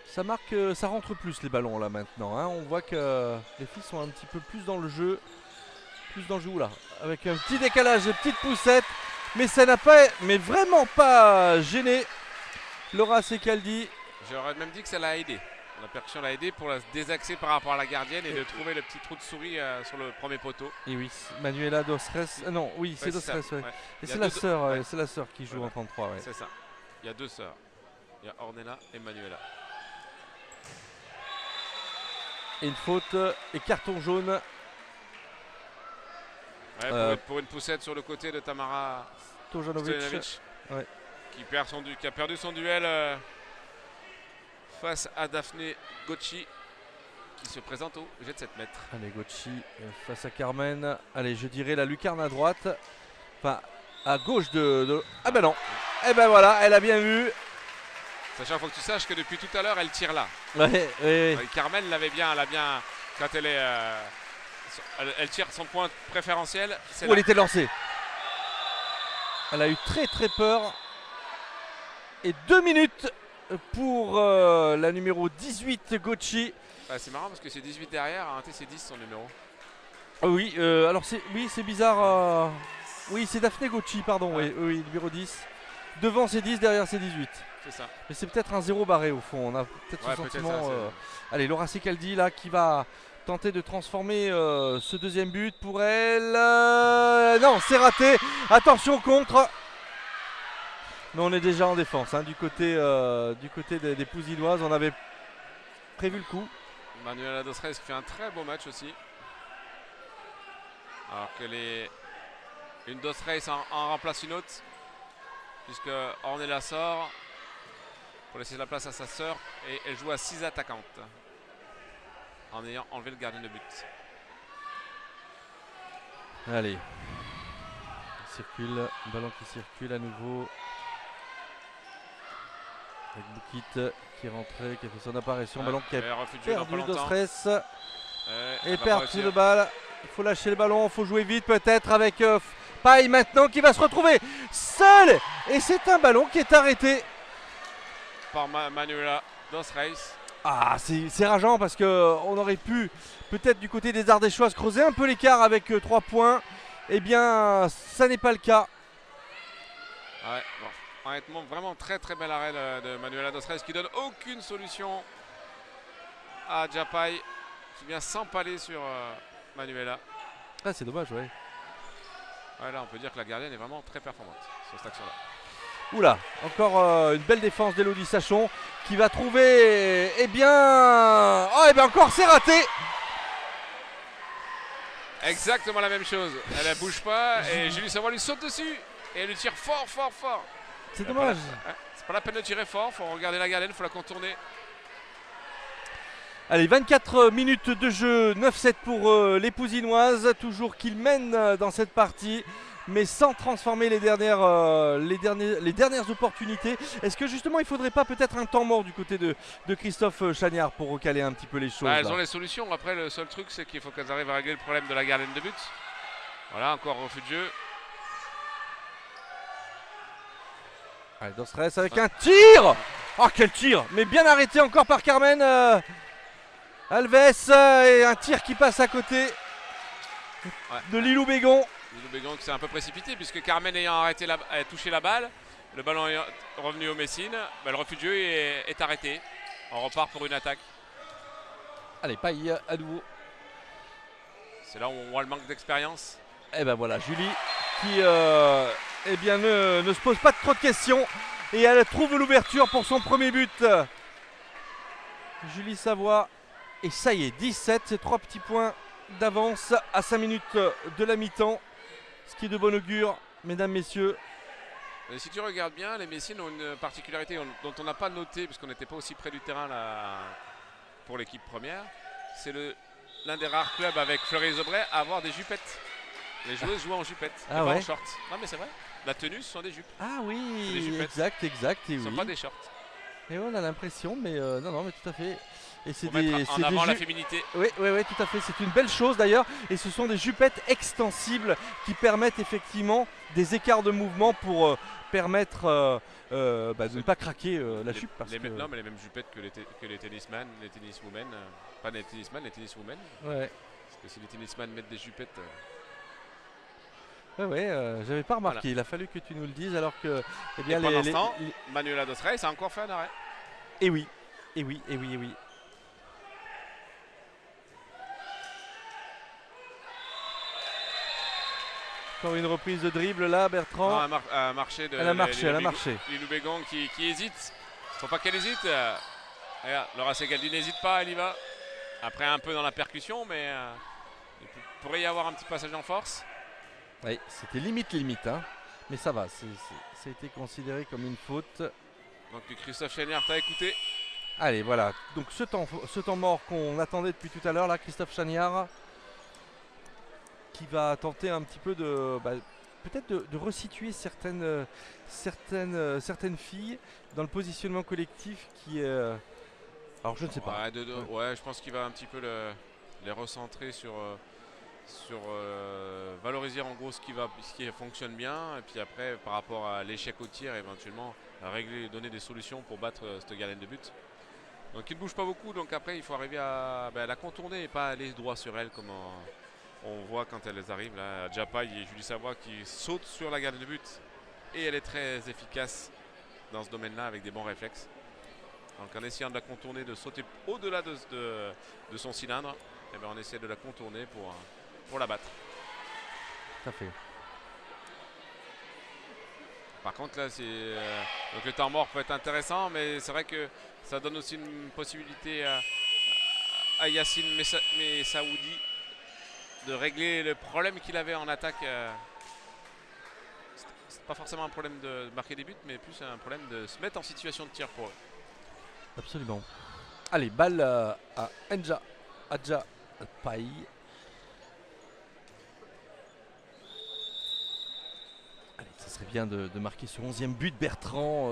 A: Ça marque, ça rentre plus les ballons là maintenant, hein. On voit que les filles sont un petit peu plus dans le jeu. Là, avec un petit décalage, une petite poussette. Mais ça n'a pas, mais vraiment pas gêné Laura Secaldi.
B: J'aurais même dit que ça l'a aidé. La percussion l'a aidé pour la désaxer par rapport à la gardienne et de trouver le petit trou de souris sur le premier poteau.
A: Et oui, Manuela Dostres. Non, oui, c'est Dostres. Ouais.
B: Ouais.
A: Et c'est la sœur qui joue
B: voilà.
A: en 33. Ouais.
B: C'est ça. Il y a 2 sœurs. Il y a Ornella et Manuela.
A: Et une faute et carton jaune.
B: Ouais, pour une poussette sur le côté de Tamara
A: Stojanovic. Ouais.
B: Qui a perdu son duel face à Daphné Gauchi qui se présente au jet de 7 mètres.
A: Allez, Gauchi face à Carmen. Allez, je dirais la lucarne à droite. Enfin, à gauche de... Ah ben non. Eh ben voilà, elle a bien vu.
B: Sachant, il faut que tu saches que depuis tout à l'heure, elle tire là.
A: Ouais.
B: Carmen l'avait bien, elle a bien... Quand elle est... elle tire son point préférentiel.
A: Elle était lancée. Elle a eu très peur. Et 2 minutes pour la numéro 18 Gauchi.
B: Ouais, c'est marrant parce que c'est 18 derrière, c'est 10 son numéro.
A: Oui, alors c'est bizarre. Oui, c'est Daphné Gauchi, pardon.
B: Ouais.
A: Oui, numéro 10. Devant c'est 10, derrière c'est 18.
B: C'est ça.
A: Mais c'est peut-être un 0 barré au fond. On a peut-être ce sentiment. Allez, Laura Secaldi là qui va tenter de transformer ce deuxième but pour elle. Non, c'est raté. Attention contre. Mais on est déjà en défense hein, du côté des Pousinoises. On avait prévu le coup.
B: Manuela Dostres qui fait un très beau match aussi. Alors que une Dostres en remplace une autre. Puisque Ornella sort pour laisser la place à sa sœur. Et elle joue à 6 attaquantes. En ayant enlevé le gardien de but.
A: Allez. Ballon qui circule à nouveau. Avec Boukit qui est rentré, qui a fait son apparition. Ballon qui a perdu Dostres. Et perdu de balle. Il faut lâcher le ballon, il faut jouer vite peut-être avec Paille maintenant qui va se retrouver seul. Et c'est un ballon qui est arrêté.
B: par Manuela Dos Reis.
A: Ah, c'est rageant parce qu'on aurait pu, peut-être du côté des Ardéchoises, creuser un peu l'écart avec 3 points. Eh bien, ça n'est pas le cas.
B: Ouais, bon, honnêtement, vraiment très très bel arrêt de Manuela Dos Reis qui donne aucune solution à Japai qui vient s'empaler sur Manuela.
A: Ah, c'est dommage, ouais.
B: Ouais, là, on peut dire que la gardienne est vraiment très performante sur cette action-là.
A: Oula, encore une belle défense d'Elodie Sachon qui va trouver, eh bien, oh, eh bien encore c'est raté.
B: Exactement la même chose. Elle ne bouge pas et Julie Savoie lui saute dessus et elle lui tire fort, fort, fort.
A: C'est dommage.
B: C'est pas la peine de tirer fort, il faut regarder la gardienne, il faut la contourner.
A: Allez, 24 minutes de jeu, 9-7 pour les Pousinoises, toujours qu'ils mènent dans cette partie, mais sans transformer les dernières opportunités. Est-ce que justement il ne faudrait pas peut-être un temps mort du côté de Christophe Chagnard pour recaler un petit peu les choses
B: Elles
A: là.
B: ont les solutions, après le seul truc c'est qu'il faut qu'elles arrivent à régler le problème de la gardienne de but. Voilà, encore refus de jeu.
A: Allez, Dos Reis avec un tir. Oh, quel tir. Mais bien arrêté encore par Carmen Alves, et un tir qui passe à côté de Lilou Bégon.
B: Lilou Bégon qui s'est un peu précipité puisque Carmen ayant arrêté a touché la balle, le ballon est revenu au Messine, le refus de jeu est arrêté. On repart pour une attaque.
A: Allez, Paille à nouveau.
B: C'est là où on voit le manque d'expérience.
A: Et ben voilà, Julie qui eh bien, ne se pose pas trop de questions et elle trouve l'ouverture pour son premier but. Julie Savoie, et ça y est, 17, c'est 3 petits points d'avance à 5 minutes de la mi-temps, ce qui est de bon augure, mesdames, messieurs.
B: Et si tu regardes bien, les Messines ont une particularité dont on n'a pas noté puisqu'on n'était pas aussi près du terrain là, pour l'équipe première. C'est l'un des rares clubs avec Fleury Aubray à avoir des jupettes. Les joueuses jouent en jupettes,
A: ah
B: et
A: ouais.
B: Pas en shorts. Non mais c'est vrai, la tenue ce sont des jupes.
A: Ah
B: Des
A: oui,
B: jupettes.
A: exact. Et
B: Ce ne sont
A: oui.
B: pas des shorts.
A: Et on a l'impression, mais non, mais tout à fait. Et c'est
B: Pour mettre en avant la féminité.
A: Oui, tout à fait. C'est une belle chose d'ailleurs. Et ce sont des jupettes extensibles qui permettent effectivement des écarts de mouvement pour permettre de ne pas craquer la jupe.
B: Non, mais les mêmes jupettes que les tennisman, les tenniswomen. Pas les tennisman, les tenniswomen.
A: Ouais.
B: Parce que si les tennisman mettent des jupettes.
A: J'avais pas remarqué.
B: Voilà.
A: Il a fallu que tu nous le dises alors que. Eh bien,
B: et pendant ce temps, Manuela Dos Reis a encore fait un arrêt.
A: Et oui. Encore une reprise de dribble là, Bertrand.
B: Non, elle a marché.
A: Elle a marché.
B: Lilou Bégon qui hésite. Faut pas qu'elle hésite. Regarde, Laura Segaldi n'hésite pas, elle y va. Après un peu dans la percussion, mais il pourrait y avoir un petit passage en force.
A: Oui, c'était limite, hein. Mais ça va, ça a été considéré comme une faute.
B: Donc Christophe Chagnard t'a écouté.
A: Allez, voilà. Donc ce temps mort qu'on attendait depuis tout à l'heure, là, Christophe Chagnard, qui va tenter un petit peu peut-être de resituer certaines filles dans le positionnement collectif qui est... alors je ne sais pas.
B: Ouais, je pense qu'il va un petit peu les recentrer sur valoriser en gros ce qui fonctionne bien, et puis après par rapport à l'échec au tir éventuellement donner des solutions pour battre cette gardienne de but. Donc il ne bouge pas beaucoup, donc après il faut arriver à la contourner et pas aller droit sur elle comme on voit quand elles arrivent là. Japai et Julie Savoie qui sautent sur la gardienne de but et elle est très efficace dans ce domaine là avec des bons réflexes. Donc en essayant de la contourner, de sauter au-delà de son cylindre, et on essaie de la contourner pour la battre.
A: Tout à fait. Par
B: contre là donc le temps mort peut être intéressant, mais c'est vrai que ça donne aussi une possibilité à Yacine Messaoudi de régler le problème qu'il avait en attaque. C'est pas forcément un problème de marquer des buts, mais plus un problème de se mettre en situation de tir pour eux.
A: Absolument. Allez, balle à Adja Paille. Allez, ça serait bien de marquer ce 11e but, Bertrand.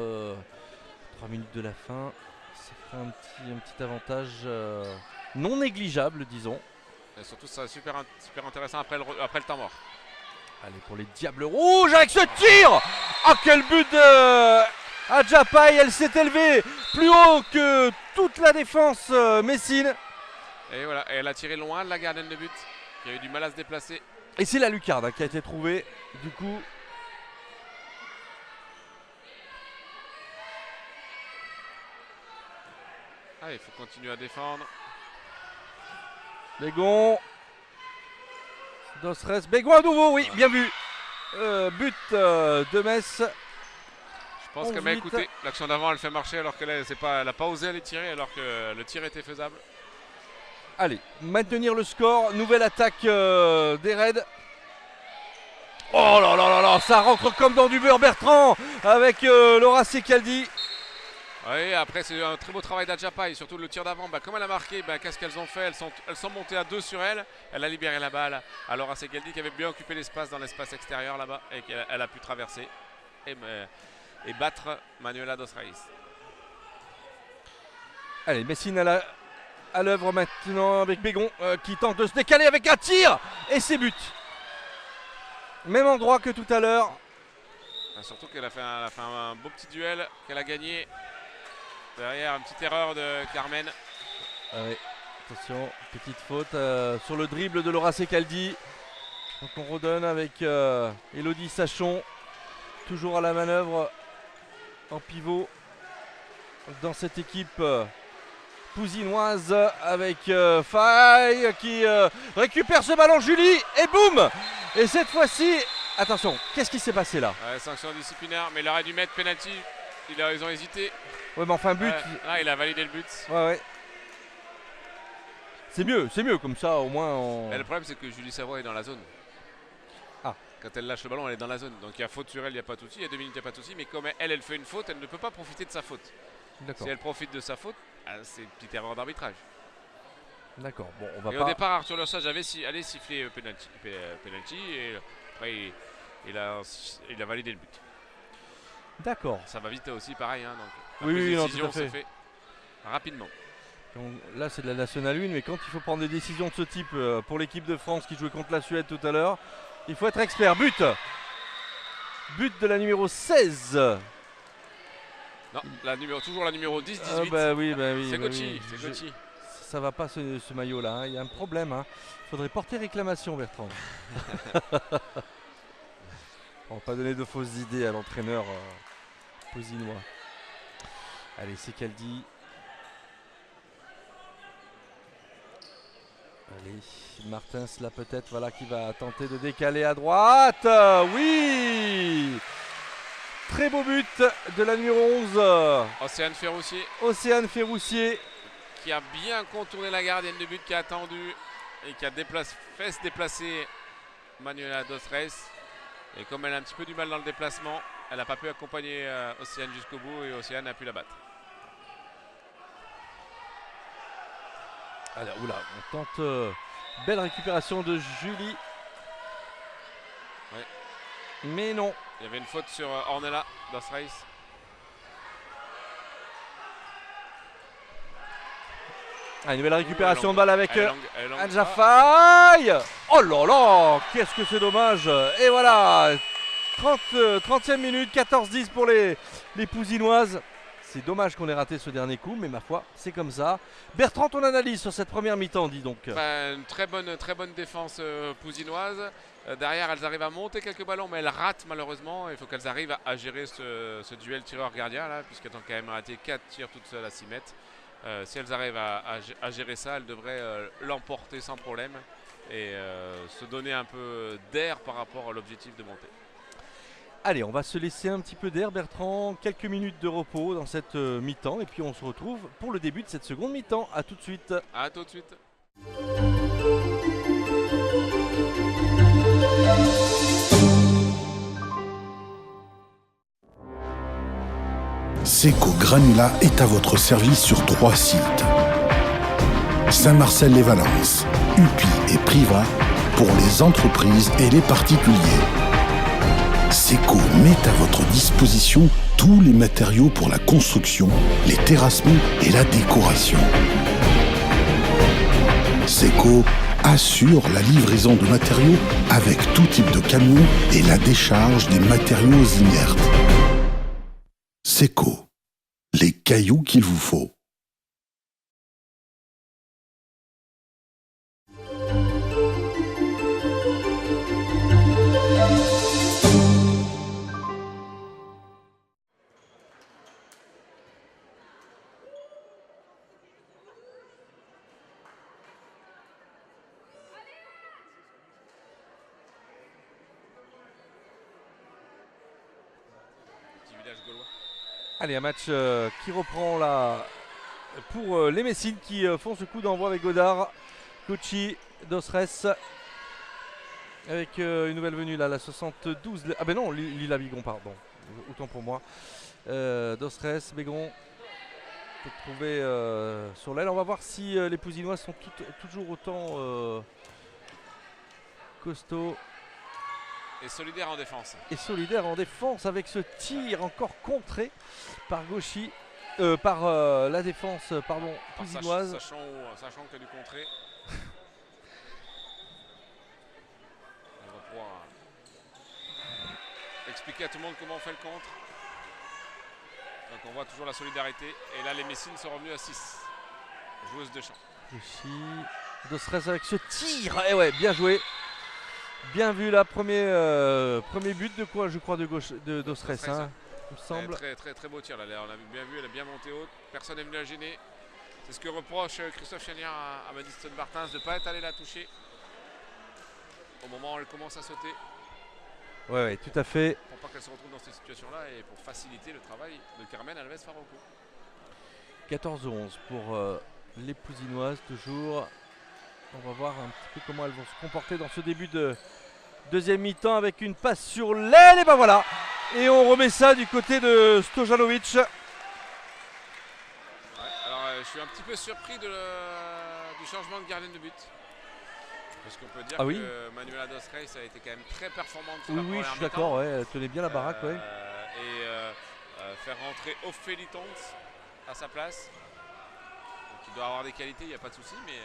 A: 3 minutes de la fin. Ça ferait un petit avantage non négligeable, disons.
B: Et surtout, ça super intéressant après le temps mort.
A: Allez, pour les Diables Rouges avec ce tir. Ah, quel but Adjapai, elle s'est élevée plus haut que toute la défense messine.
B: Et voilà, et elle a tiré loin de la gardienne de but, qui a eu du mal à se déplacer.
A: Et c'est la lucarne qui a été trouvée, du coup.
B: Ah, il faut continuer à défendre.
A: Bégon. Dosres. Bégon à nouveau, oui, bien vu. But de Metz.
B: Je pense que, mais écoutez, l'action d'avant, elle fait marcher alors qu'elle n'a pas osé aller tirer alors que le tir était faisable.
A: Allez, maintenir le score. Nouvelle attaque des Reds. Oh là là là là, ça rentre comme dans du beurre, Bertrand, avec Laura Secaldi.
B: Oui, après c'est un très beau travail d'Adjapai, surtout le tir d'avant. Comme elle a marqué, qu'est-ce qu'elles ont fait, elles sont montées à 2 sur elle. Elle a libéré la balle à Laura Secaldi qui avait bien occupé l'espace dans l'espace extérieur là-bas et qu'elle a pu traverser et battre Manuela dos Reis.
A: Allez, Messine à l'œuvre maintenant avec Bégon qui tente de se décaler avec un tir et c'est but. Même endroit que tout à l'heure.
B: Surtout qu'elle a fait un beau petit duel qu'elle a gagné. Derrière, une petite erreur de Carmen.
A: Ouais, attention, petite faute sur le dribble de Laura Secaldi. Donc on redonne avec Elodie Sachon. Toujours à la manœuvre en pivot dans cette équipe pousinoise avec Faye qui récupère ce ballon, Julie, et boum. Et cette fois-ci, attention, qu'est-ce qui s'est passé là?
B: Sanction disciplinaire, mais il aurait dû mettre penalty. Ils ont hésité.
A: Ouais, mais enfin, but.
B: Il a validé le but.
A: Ouais. C'est mieux comme ça, au moins.
B: Le problème, c'est que Julie Savoie est dans la zone.
A: Ah.
B: Quand elle lâche le ballon, elle est dans la zone. Donc il y a faute sur elle, il n'y a pas de souci. Il y a 2 minutes, il n'y a pas de souci. Mais comme elle fait une faute, elle ne peut pas profiter de sa faute.
A: D'accord.
B: Si elle profite de sa faute, c'est une petite erreur d'arbitrage.
A: D'accord. Bon, on va
B: et
A: pas.
B: Au départ, Arthur Lorsage avait sifflé penalty et après il a validé le but.
A: D'accord.
B: Ça va vite aussi, pareil. Donc,
A: oui, non,
B: décision
A: tout à fait.
B: se fait rapidement.
A: Là, c'est de la Nationale 1, mais quand il faut prendre des décisions de ce type pour l'équipe de France qui jouait contre la Suède tout à l'heure, il faut être expert. But de la numéro 16.
B: Non, toujours la numéro 10, 18.
A: Oui.
B: C'est Gauthier. C'est Gauthier.
A: Ça va pas ce maillot-là. Hein. Il y a un problème. Il faudrait porter réclamation, Bertrand. On va pas donner de fausses idées à l'entraîneur posinois. Allez, c'est qu'elle dit. Allez, Martins là peut-être, voilà, qui va tenter de décaler à droite. Oui, très beau but de la numéro 11.
B: Océane Ferroussier.
A: Océane Ferroussier.
B: Qui a bien contourné la gardienne de but, qui a attendu et qui a fait se déplacer Manuela dos Reis. Et comme elle a un petit peu du mal dans le déplacement, elle n'a pas pu accompagner Océane jusqu'au bout et Océane a pu la battre.
A: Alors, oula, on tente belle récupération de Julie.
B: Ouais.
A: Mais non.
B: Il y avait une faute sur Ornella dos Reis.
A: Une nouvelle récupération de balle avec
B: Adjapai.
A: Oh là là, qu'est-ce que c'est dommage. Et voilà, 30e minute, 14-10 pour les Pousinoises. C'est dommage qu'on ait raté ce dernier coup, mais ma foi, c'est comme ça. Bertrand, ton analyse sur cette première mi-temps, dis donc.
B: Une très bonne défense pousinoise. Derrière, elles arrivent à monter quelques ballons, mais elles ratent malheureusement. Il faut qu'elles arrivent à gérer ce duel tireur-gardien, là, puisqu'elles ont quand même raté 4 tirs toutes seules à 6 mètres. Si elles arrivent à gérer ça, elles devraient l'emporter sans problème et se donner un peu d'air par rapport à l'objectif de monter.
A: Allez, on va se laisser un petit peu d'air, Bertrand. Quelques minutes de repos dans cette mi-temps et puis on se retrouve pour le début de cette seconde mi-temps. A tout de suite.
B: A tout de suite.
D: Seco Granulat est à votre service sur 3 sites. Saint-Marcel-les-Valences, UPI et Privas pour les entreprises et les particuliers. Seco met à votre disposition tous les matériaux pour la construction, les terrassements et la décoration. Seco assure la livraison de matériaux avec tout type de camion et la décharge des matériaux inertes. Seco, les cailloux qu'il vous faut.
B: Petit village gaulois.
A: Allez, un match qui reprend là pour les Messines qui font ce coup d'envoi avec Godard, Gucci, Dosres. Avec une nouvelle venue là, la 72. Ah ben non, Lila Bigon, pardon. Autant pour moi. Dosres, Bégron. Peut trouver sur l'aile. On va voir si les Pousinois sont toujours autant costauds
B: Et solidaire en défense.
A: et solidaires en défense avec ce tir encore contré par Gauchy. Par la défense pousinoise.
B: Sachant qu'il y a du contré. On va pouvoir expliquer à tout le monde comment on fait le contre. Donc on voit toujours la solidarité. Et là les Messines sont revenus à 6 joueuses de champ.
A: Gauchy, Dosres avec ce tir. Et ouais, bien joué. Bien vu là, premier but de quoi je crois de Dosres, hein, il me semble.
B: Très beau tir là. On a bien vu, elle a bien monté haute. Personne n'est venu la gêner. C'est ce que reproche Christophe Chanière à Madison Bartins de ne pas être allé la toucher au moment où elle commence à sauter.
A: Ouais, tout à fait.
B: Pour pas qu'elle se retrouve dans cette situation-là et pour faciliter le travail de Carmen Alves Farroco.
A: 14-11 pour les Pousinoises toujours. On va voir un petit peu comment elles vont se comporter dans ce début de deuxième mi-temps avec une passe sur l'aile. Et ben voilà. Et on remet ça du côté de Stojanovic.
B: Ouais, alors je suis un petit peu surpris du changement de gardienne de but. Parce qu'on peut dire que Manuela Dos Reis a été quand même très performante sur la première
A: je suis
B: mi-temps.
A: d'accord, ouais, elle tenait bien la baraque. Ouais.
B: Et faire rentrer Ophélie Tons à sa place. Donc il doit avoir des qualités, il n'y a pas de souci, mais...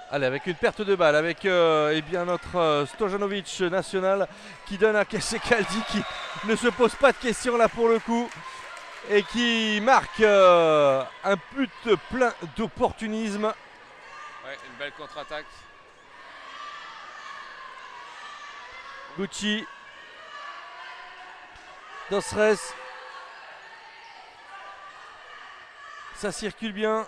A: Allez, avec une perte de balle, avec eh bien notre Stojanovic national qui donne à Caldi qui ne se pose pas de questions là pour le coup et qui marque un but plein d'opportunisme.
B: Ouais, une belle contre-attaque.
A: Gucci, Dosres, ça circule bien.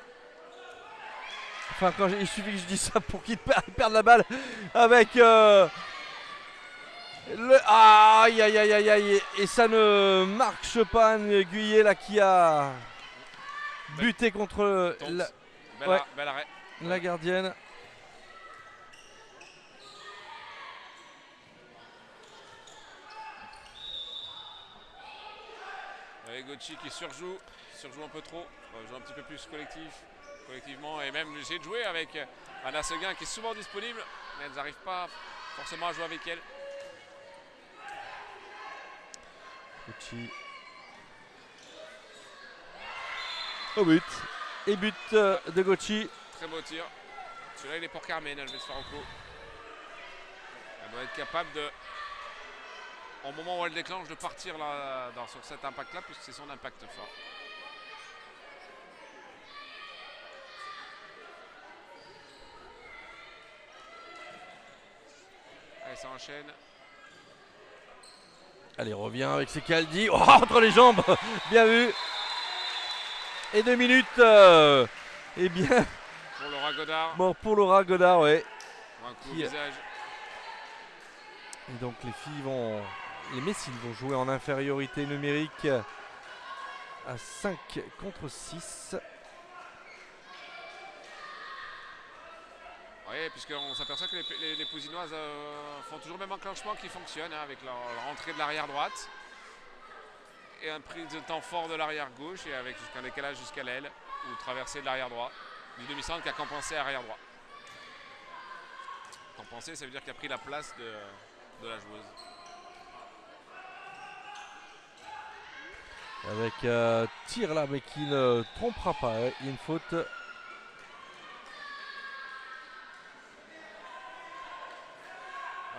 A: Enfin, il suffit que je dise ça pour qu'il perde la balle avec aïe aïe aïe aïe aïe, et ça ne marche pas. Guyet là qui a buté contre
B: Bel arrêt.
A: La gardienne.
B: Avec Gucci qui surjoue un peu trop, on va jouer un petit peu plus collectivement, et même j'ai de jouer avec Anna Seguin qui est souvent disponible, mais elles n'arrivent pas forcément à jouer avec elle.
A: Gucci. Au but. Et but de Gucci.
B: Très beau tir. Celui-là il est pour Carmen Alves Farroco. Elle doit être capable de, au moment où elle déclenche, de partir là, sur cet impact-là, puisque c'est son impact fort. Allez, ça enchaîne.
A: Allez, revient avec ses Caldi. Oh, entre les jambes. Bien vu. Et 2 minutes. Eh bien.
B: Pour Laura Godard.
A: Bon, pour Laura Godard, ouais.
B: Un coup au visage.
A: Et donc les Messines vont jouer en infériorité numérique à 5 contre 6.
B: Oui, puisqu'on s'aperçoit que les Pousinoises font toujours le même enclenchement qui fonctionne, hein, avec leur entrée de l'arrière droite et un prise de temps fort de l'arrière gauche et avec un décalage jusqu'à l'aile ou traversée de l'arrière droit du demi-centre qui a compensé arrière droit. Compensé, ça veut dire qu'il a pris la place de la joueuse.
A: Avec tir là, mais qui ne trompera pas. Il y a une faute.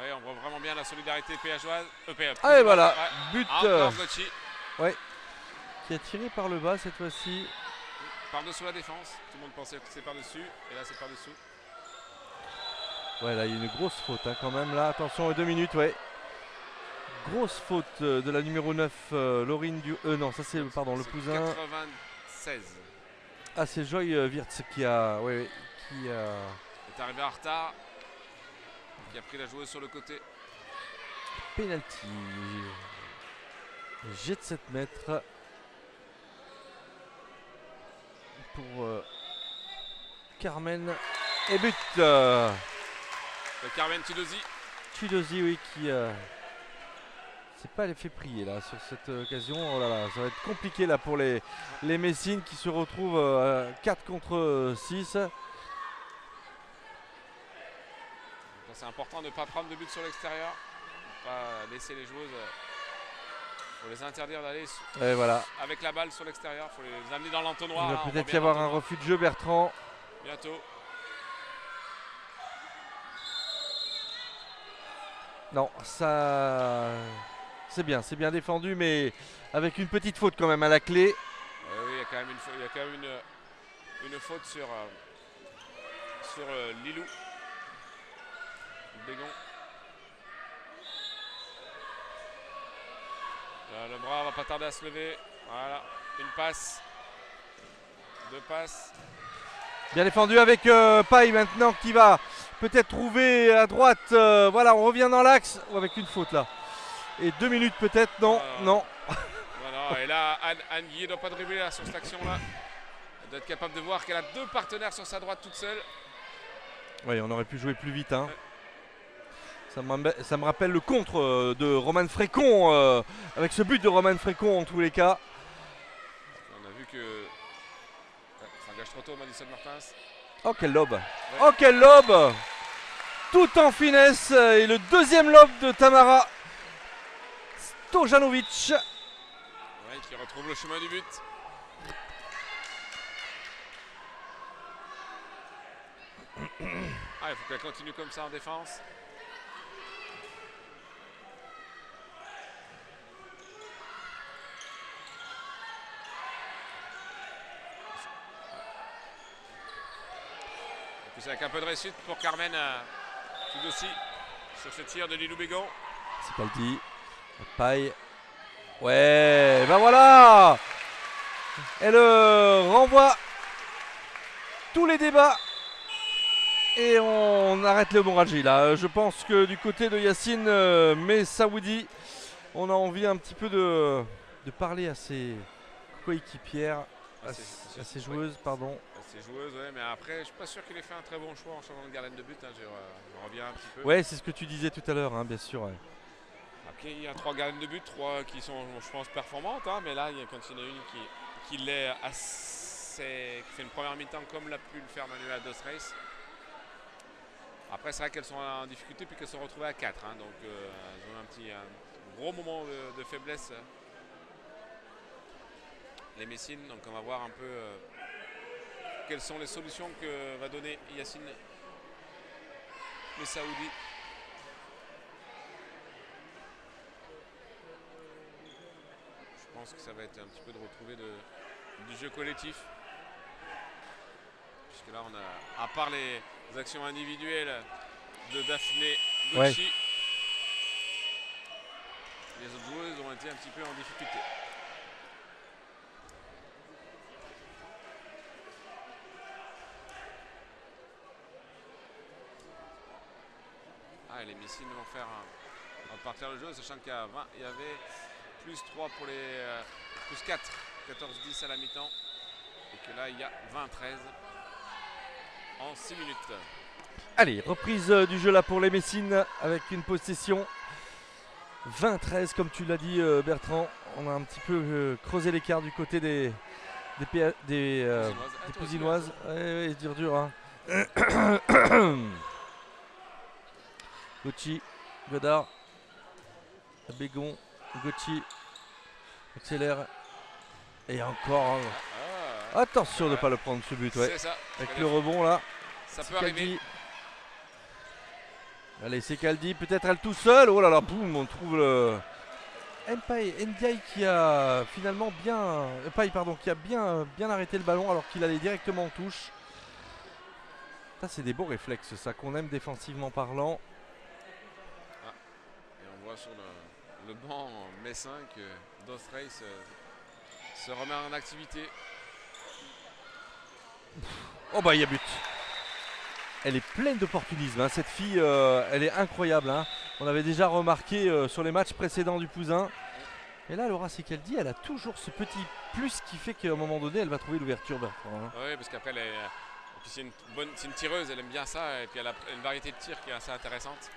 B: Oui, on voit vraiment bien la solidarité péageoise.
A: Ah et voilà, but.
B: Encore Gucci.
A: Ouais. qui a tiré par le bas cette fois-ci.
B: Par-dessous la défense. Tout le monde pensait que c'est par-dessus. Et là, c'est par-dessous.
A: Ouais, là, il y a une grosse faute hein, quand même. Là, attention, aux 2 minutes, ouais. Grosse faute de la numéro 9, Laurine du... non, ça c'est, pardon, le cousin.
B: 96.
A: Ah, c'est Joy Wirtz qui a... Ouais, qui a...
B: Est arrivé en retard. Qui a pris la joueuse sur le côté.
A: Penalty. Jet de 7 mètres. Pour Carmen. Et but
B: De Carmen Tudosi.
A: Tudosi, oui, qui... c'est pas l'effet prié là sur cette occasion. Oh là là, ça va être compliqué là pour les Messines qui se retrouvent 4 contre 6.
B: C'est important de ne pas prendre de but sur l'extérieur. Ne pas laisser les joueuses. Il faut les interdire d'aller
A: Voilà.
B: avec la balle sur l'extérieur. Il faut les amener dans l'entonnoir.
A: Il
B: là,
A: va
B: on
A: peut-être
B: revient
A: y avoir
B: dans
A: un
B: l'entonnoir.
A: refus de jeu, Bertrand.
B: Bientôt.
A: Non, ça... c'est bien défendu, mais avec une petite faute quand même à la clé.
B: Oui, il y a quand même une faute sur Lilou. Bégon. Là, le bras va pas tarder à se lever. Voilà, une passe. 2 passes.
A: Bien défendu avec Paille maintenant qui va peut-être trouver à droite. Voilà, on revient dans l'axe. Ou avec une faute là. Et 2 minutes peut-être, non, non.
B: Voilà, et là, Anne Guillet ne doit pas dribbler là, sur cette action-là. Elle doit être capable de voir qu'elle a 2 partenaires sur sa droite toute seule.
A: Oui, on aurait pu jouer plus vite. Hein. Ça me rappelle le contre de Roman Frécon. Avec ce but de Roman Frécon en tous les cas.
B: On a vu que ça engage trop tôt Madison Martins.
A: Oh, quel lob. Oh, quel lob. Tout en finesse. Et le deuxième lob de Tamara Stojanovic.
B: Qui retrouve le chemin du but. Il faut qu'elle continue comme ça en défense. En plus avec un peu de réussite pour Carmen Tudosi sur ce tir de Lilou Bégon.
A: C'est pas le dit. Paille. Ouais, ben voilà. Elle renvoie tous les débats. Et on arrête l'hémorragie là. Je pense que du côté de Yacine Messaoudi, on a envie un petit peu de parler à ses coéquipières, à ses joueuses, pardon.
B: Ses joueuses, ouais, mais après, je suis pas sûr qu'il ait fait un très bon choix en changeant de gardienne de but. Hein, je reviens un petit peu.
A: Ouais, c'est ce que tu disais tout à l'heure, hein, bien sûr. Ouais.
B: Après, il y a 3 gardiennes de but, 3 qui sont, je pense, performantes, hein, mais là, quand il y en a une qui l'est assez, qui fait une première mi-temps comme l'a pu le faire Manuela Dos Reis. Après, c'est vrai qu'elles sont en difficulté puis qu'elles se sont retrouvées à 4, hein, donc elles ont un gros moment de faiblesse. Les Messines, donc on va voir un peu quelles sont les solutions que va donner Yacine Messaoudi. Je pense que ça va être un petit peu de retrouver du jeu collectif. Puisque là, on a, à part les actions individuelles de Daphné Gucci, les autres joueuses ont été un petit peu en difficulté. Les Messines vont faire repartir le jeu, sachant qu'il y avait plus 3 pour les plus 4, 14-10 à la mi-temps, et que là il y a 20-13 en 6 minutes.
A: Allez, reprise du jeu là pour les Messines avec une possession 20-13 comme tu l'as dit Bertrand. On a un petit peu creusé l'écart du côté des Pousinoises. Ouais, c'est dur hein. Gucci, Godard, Bégon, Gucci, accélère. Et encore. Attention de ne pas le prendre ce but. Ouais.
B: Ça.
A: Avec le rebond là.
B: Ça peut arriver.
A: Allez, c'est Caldi. Peut-être elle tout seule. Oh là là, boum, on trouve Mpai Ndiaye qui a finalement bien. Pai, pardon, qui a bien arrêté le ballon alors qu'il allait directement en touche. Ça, c'est des beaux réflexes, ça, qu'on aime défensivement parlant.
B: Et on voit sur le banc messin que Dothrace se remet en activité.
A: Oh bah il y a but. Elle est pleine d'opportunisme, hein. Cette fille, elle est incroyable, hein. On avait déjà remarqué sur les matchs précédents du Pouzin. Et là, Laura Secaldi, elle a toujours ce petit plus qui fait qu'à un moment donné, elle va trouver l'ouverture. Hein.
B: Oui, parce qu'après, c'est une tireuse, elle aime bien ça. Et puis elle a une variété de tirs qui est assez intéressante.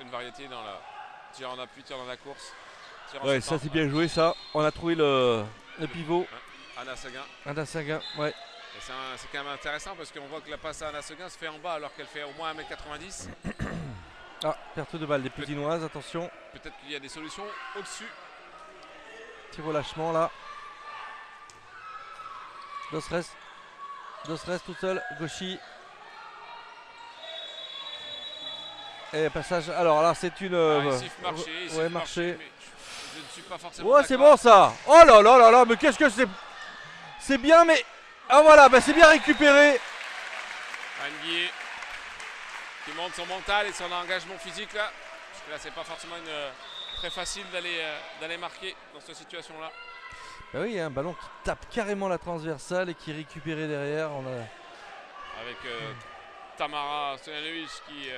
B: Une variété dans le tir en appui, tir dans la course.
A: Ouais, ça c'est bien joué ça. On a trouvé le pivot.
B: Anna Seguin.
A: Anna Seguin, ouais.
B: C'est quand même intéressant parce qu'on voit que la passe à Anna Seguin se fait en bas alors qu'elle fait au moins 1m90.
A: Ah, perte de balle des Pouzinoises, attention.
B: Peut-être qu'il y a des solutions au-dessus.
A: Tir au lâchement là. Dothrace tout seul, Gauchy. Et passage. Alors là, c'est une.
B: Ouais, marché. Je ne suis pas forcément.
A: Ouais, c'est bon ça. Oh là là là là, mais qu'est-ce que c'est. C'est bien, mais. Ah voilà, bah c'est bien récupéré.
B: Anguier qui montre son mental et son engagement physique là. Parce que là, c'est pas forcément très facile d'aller marquer dans cette situation-là.
A: Bah oui, il y a un ballon qui tape carrément la transversale et qui est récupéré derrière. On a...
B: Avec Tamara Stojanovic qui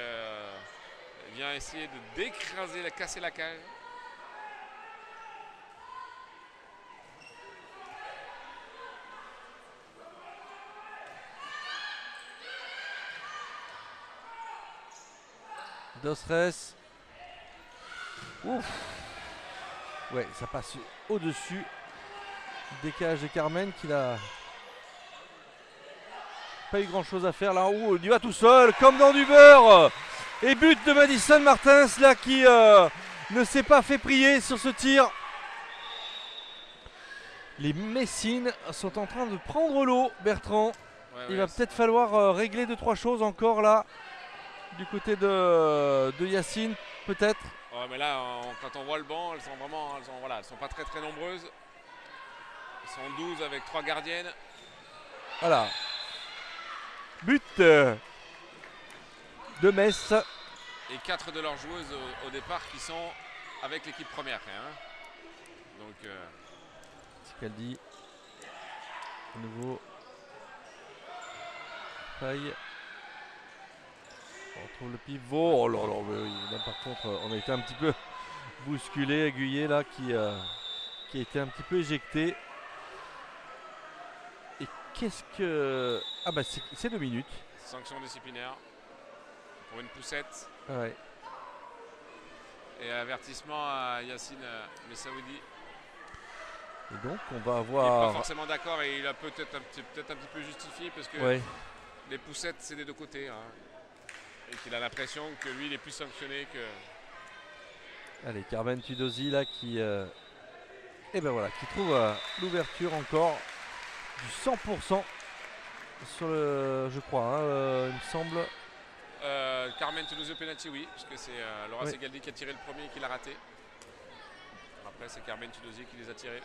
B: vient essayer de casser la cage.
A: Dothrace. Ouf. Ouais, ça passe au-dessus. Décalage de Carmen qui n'a pas eu grand chose à faire là. Ouh, il y va tout seul, comme dans du beurre. Et but de Madison Martins là qui ne s'est pas fait prier sur ce tir. Les Messines sont en train de prendre l'eau, Bertrand. Il va peut-être falloir régler 2-3 choses encore là. Du côté de Yacine, peut-être.
B: Ouais, mais là, quand on voit le banc, elles sont pas très nombreuses. Elles sont 12 avec 3 gardiennes.
A: Voilà. But de Metz.
B: Et 4 de leurs joueuses au départ qui sont avec l'équipe première. Hein. Donc,
A: c'est qu'elle dit. À nouveau. Faille. On retrouve le pivot. Oh là là, oui. Là, par contre, on a été un petit peu bousculé, aiguillé là, qui a été un petit peu éjecté. Et qu'est-ce que. Ah bah c'est 2 minutes.
B: Sanction disciplinaire pour une poussette.
A: Ouais.
B: Et avertissement à Yacine Messaoudi.
A: Et donc on va
B: Il
A: avoir.
B: n'est pas forcément d'accord et il a peut-être un petit peu justifié parce que les poussettes c'est des deux côtés. Hein. Et qu'il a l'impression que lui il est plus sanctionné que.
A: Allez, Carmen Tudosi là qui. Et ben voilà, qui trouve l'ouverture encore du 100% sur le. Je crois, hein, il me semble.
B: Carmen Tudosi au penalty, oui, parce que c'est Laura Secaldi qui a tiré le premier et qui l'a raté. Après c'est Carmen Tudosi qui les a tirés.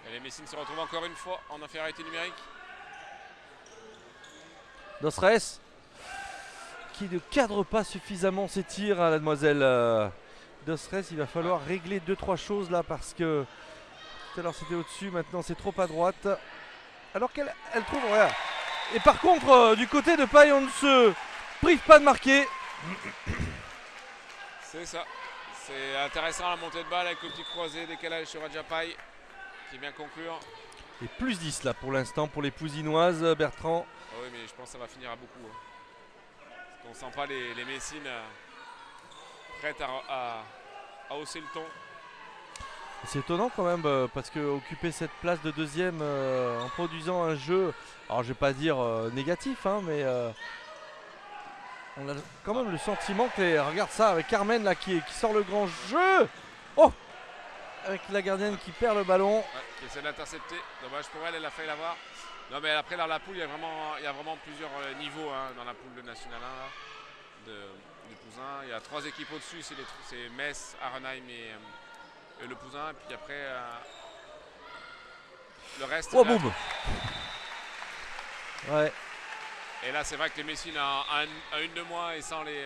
B: Et les Messines se retrouvent encore une fois en infériorité numérique.
A: Dothrace qui ne cadre pas suffisamment ses tirs à la demoiselle Dothrace. Il va falloir régler 2-3 choses là parce que tout à l'heure c'était au-dessus, maintenant c'est trop à droite. Alors qu'elle trouve rien. Et par contre, du côté de Paille, on ne se prive pas de marquer.
B: C'est ça. C'est intéressant la montée de balle avec le petit croisé, décalage sur Adja Paille qui vient conclure.
A: Et plus 10 là pour l'instant pour les Pouzinoises, Bertrand.
B: Ah oui, mais je pense que ça va finir à beaucoup. Hein. On sent pas les Messines prêtes à hausser le ton.
A: C'est étonnant quand même parce que occuper cette place de deuxième en produisant un jeu, alors je vais pas dire négatif, hein, mais on a quand même le sentiment que regarde ça avec Carmen là qui sort le grand jeu. Oh, avec la gardienne qui perd le ballon.
B: Ouais, qui essaie d'intercepter. Dommage pour elle, elle a failli l'avoir. Non mais après dans la poule, il y a vraiment plusieurs niveaux hein, dans la poule de National 1. Là. du Pouzin. Il y a 3 équipes au-dessus, c'est Metz, Arenheim et le Pouzin. Et puis après, le reste.
A: Oh boum. Ouais.
B: Et là, c'est vrai que les Messines, à une de moins et sans les.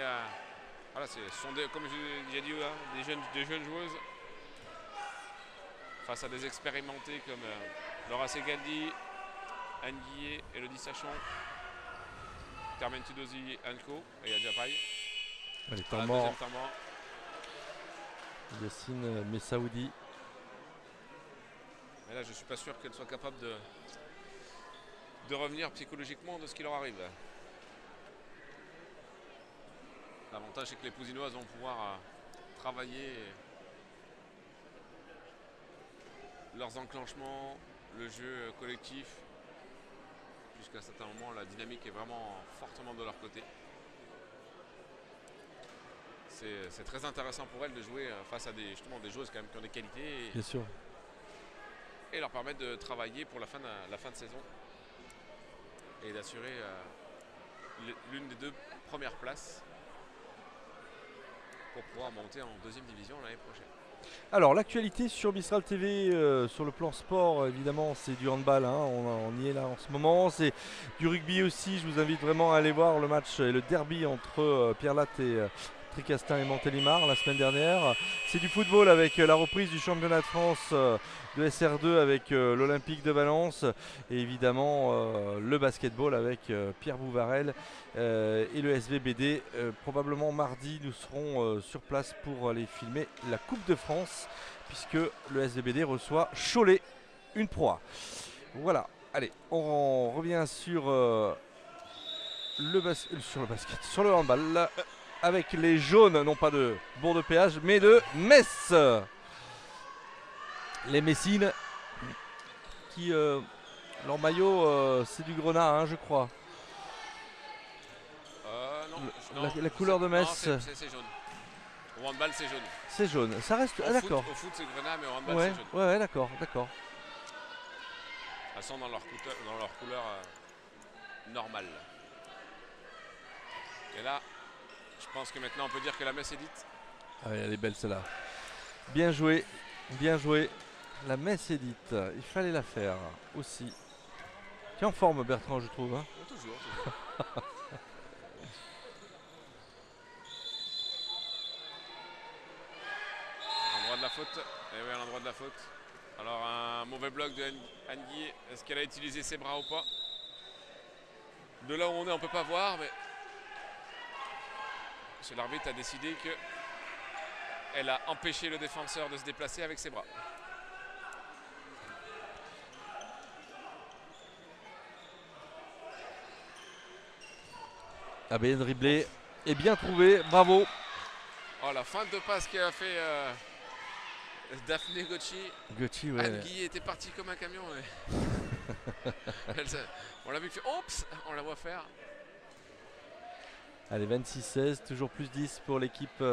B: Voilà, ce sont comme j'ai dit, des jeunes joueuses face à des expérimentés comme Laura Segaldi, Anne Guillet, Elodie Sachon, Carmen Tudosi, Anko et Yadja Paille.
A: Allez,
B: À
A: temps
B: la
A: mort.
B: deuxième temps mort.
A: Yacine Messaoudi.
B: Mais là, je ne suis pas sûr qu'elle soit capable de revenir psychologiquement de ce qui leur arrive. L'avantage, c'est que les Pouzinoises vont pouvoir travailler leurs enclenchements, le jeu collectif. Jusqu'à un certain moment, la dynamique est vraiment fortement de leur côté. C'est très intéressant pour elles de jouer face à des joueuses quand même qui ont des qualités
A: Bien sûr.
B: et leur permettre de travailler pour la fin de saison et d'assurer l'une des 2 premières places pour pouvoir monter en 2e division l'année prochaine.
A: Alors l'actualité sur Mistral TV, sur le plan sport, évidemment c'est du handball, hein, on y est là en ce moment, c'est du rugby aussi. Je vous invite vraiment à aller voir le match et le derby entre Pierre Latte et Tricastin et Montélimar la semaine dernière. C'est du football avec la reprise du championnat de France de SR2 avec l'Olympique de Valence et évidemment le basketball avec Pierre Bouvarel et le SVBD. Probablement mardi nous serons sur place pour aller filmer la Coupe de France puisque le SVBD reçoit Cholet, une proie. Voilà, allez, on revient sur sur le handball avec les jaunes, non pas de Bourg-de-Péage mais de Metz. Les Messines qui leur maillot c'est du grenat, hein, je crois. La couleur de Metz.
B: C'est jaune. Au handball, c'est jaune.
A: C'est jaune. Ça reste. Ah, d'accord.
B: Au foot, c'est grenat, mais au handball,
A: Ouais,
B: c'est jaune.
A: ouais, d'accord.
B: Elles sont dans leur couleur normale. Et là, je pense que maintenant, on peut dire que la Metz est dite.
A: Ah, elle est belle celle-là. Bien joué, bien joué. La Metz est dite. Il fallait la faire aussi. Tu es en forme, Bertrand, je trouve. Hein.
B: Toujours. L'endroit de la faute. Eh oui, à l'endroit de la faute. Alors, un mauvais bloc de Anne Guy. Est-ce qu'elle a utilisé ses bras ou pas? De là où on est, on ne peut pas voir, mais monsieur l'arbitre a décidé qu'elle a empêché le défenseur de se déplacer avec ses bras.
A: Ah, bien dribblé et bien trouvé, bravo.
B: Oh, la fin de passe qu'a fait Daphné Gocci.
A: Gocci, ouais.
B: Anne Guy était partie comme un camion. On l'a vu que oups, on la voit faire.
A: Allez, 26-16, toujours plus 10 pour l'équipe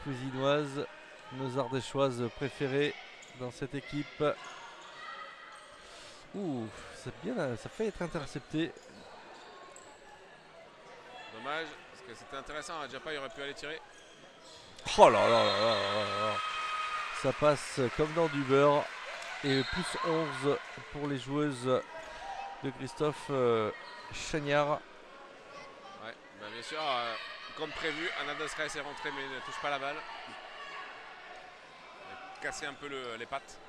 A: cousinoise, nos ardéchoises préférées dans cette équipe. Ouh, ça fait être intercepté.
B: Dommage, parce que c'était intéressant, Adjapa il aurait pu aller tirer.
A: Oh là là là là là là. Ça passe comme dans du beurre. Et plus 11 pour les joueuses de Christophe Chagnard.
B: Ouais, bah bien sûr, comme prévu, Anna Dosreis est rentrée mais ne touche pas la balle. Elle a cassé un peu les pattes.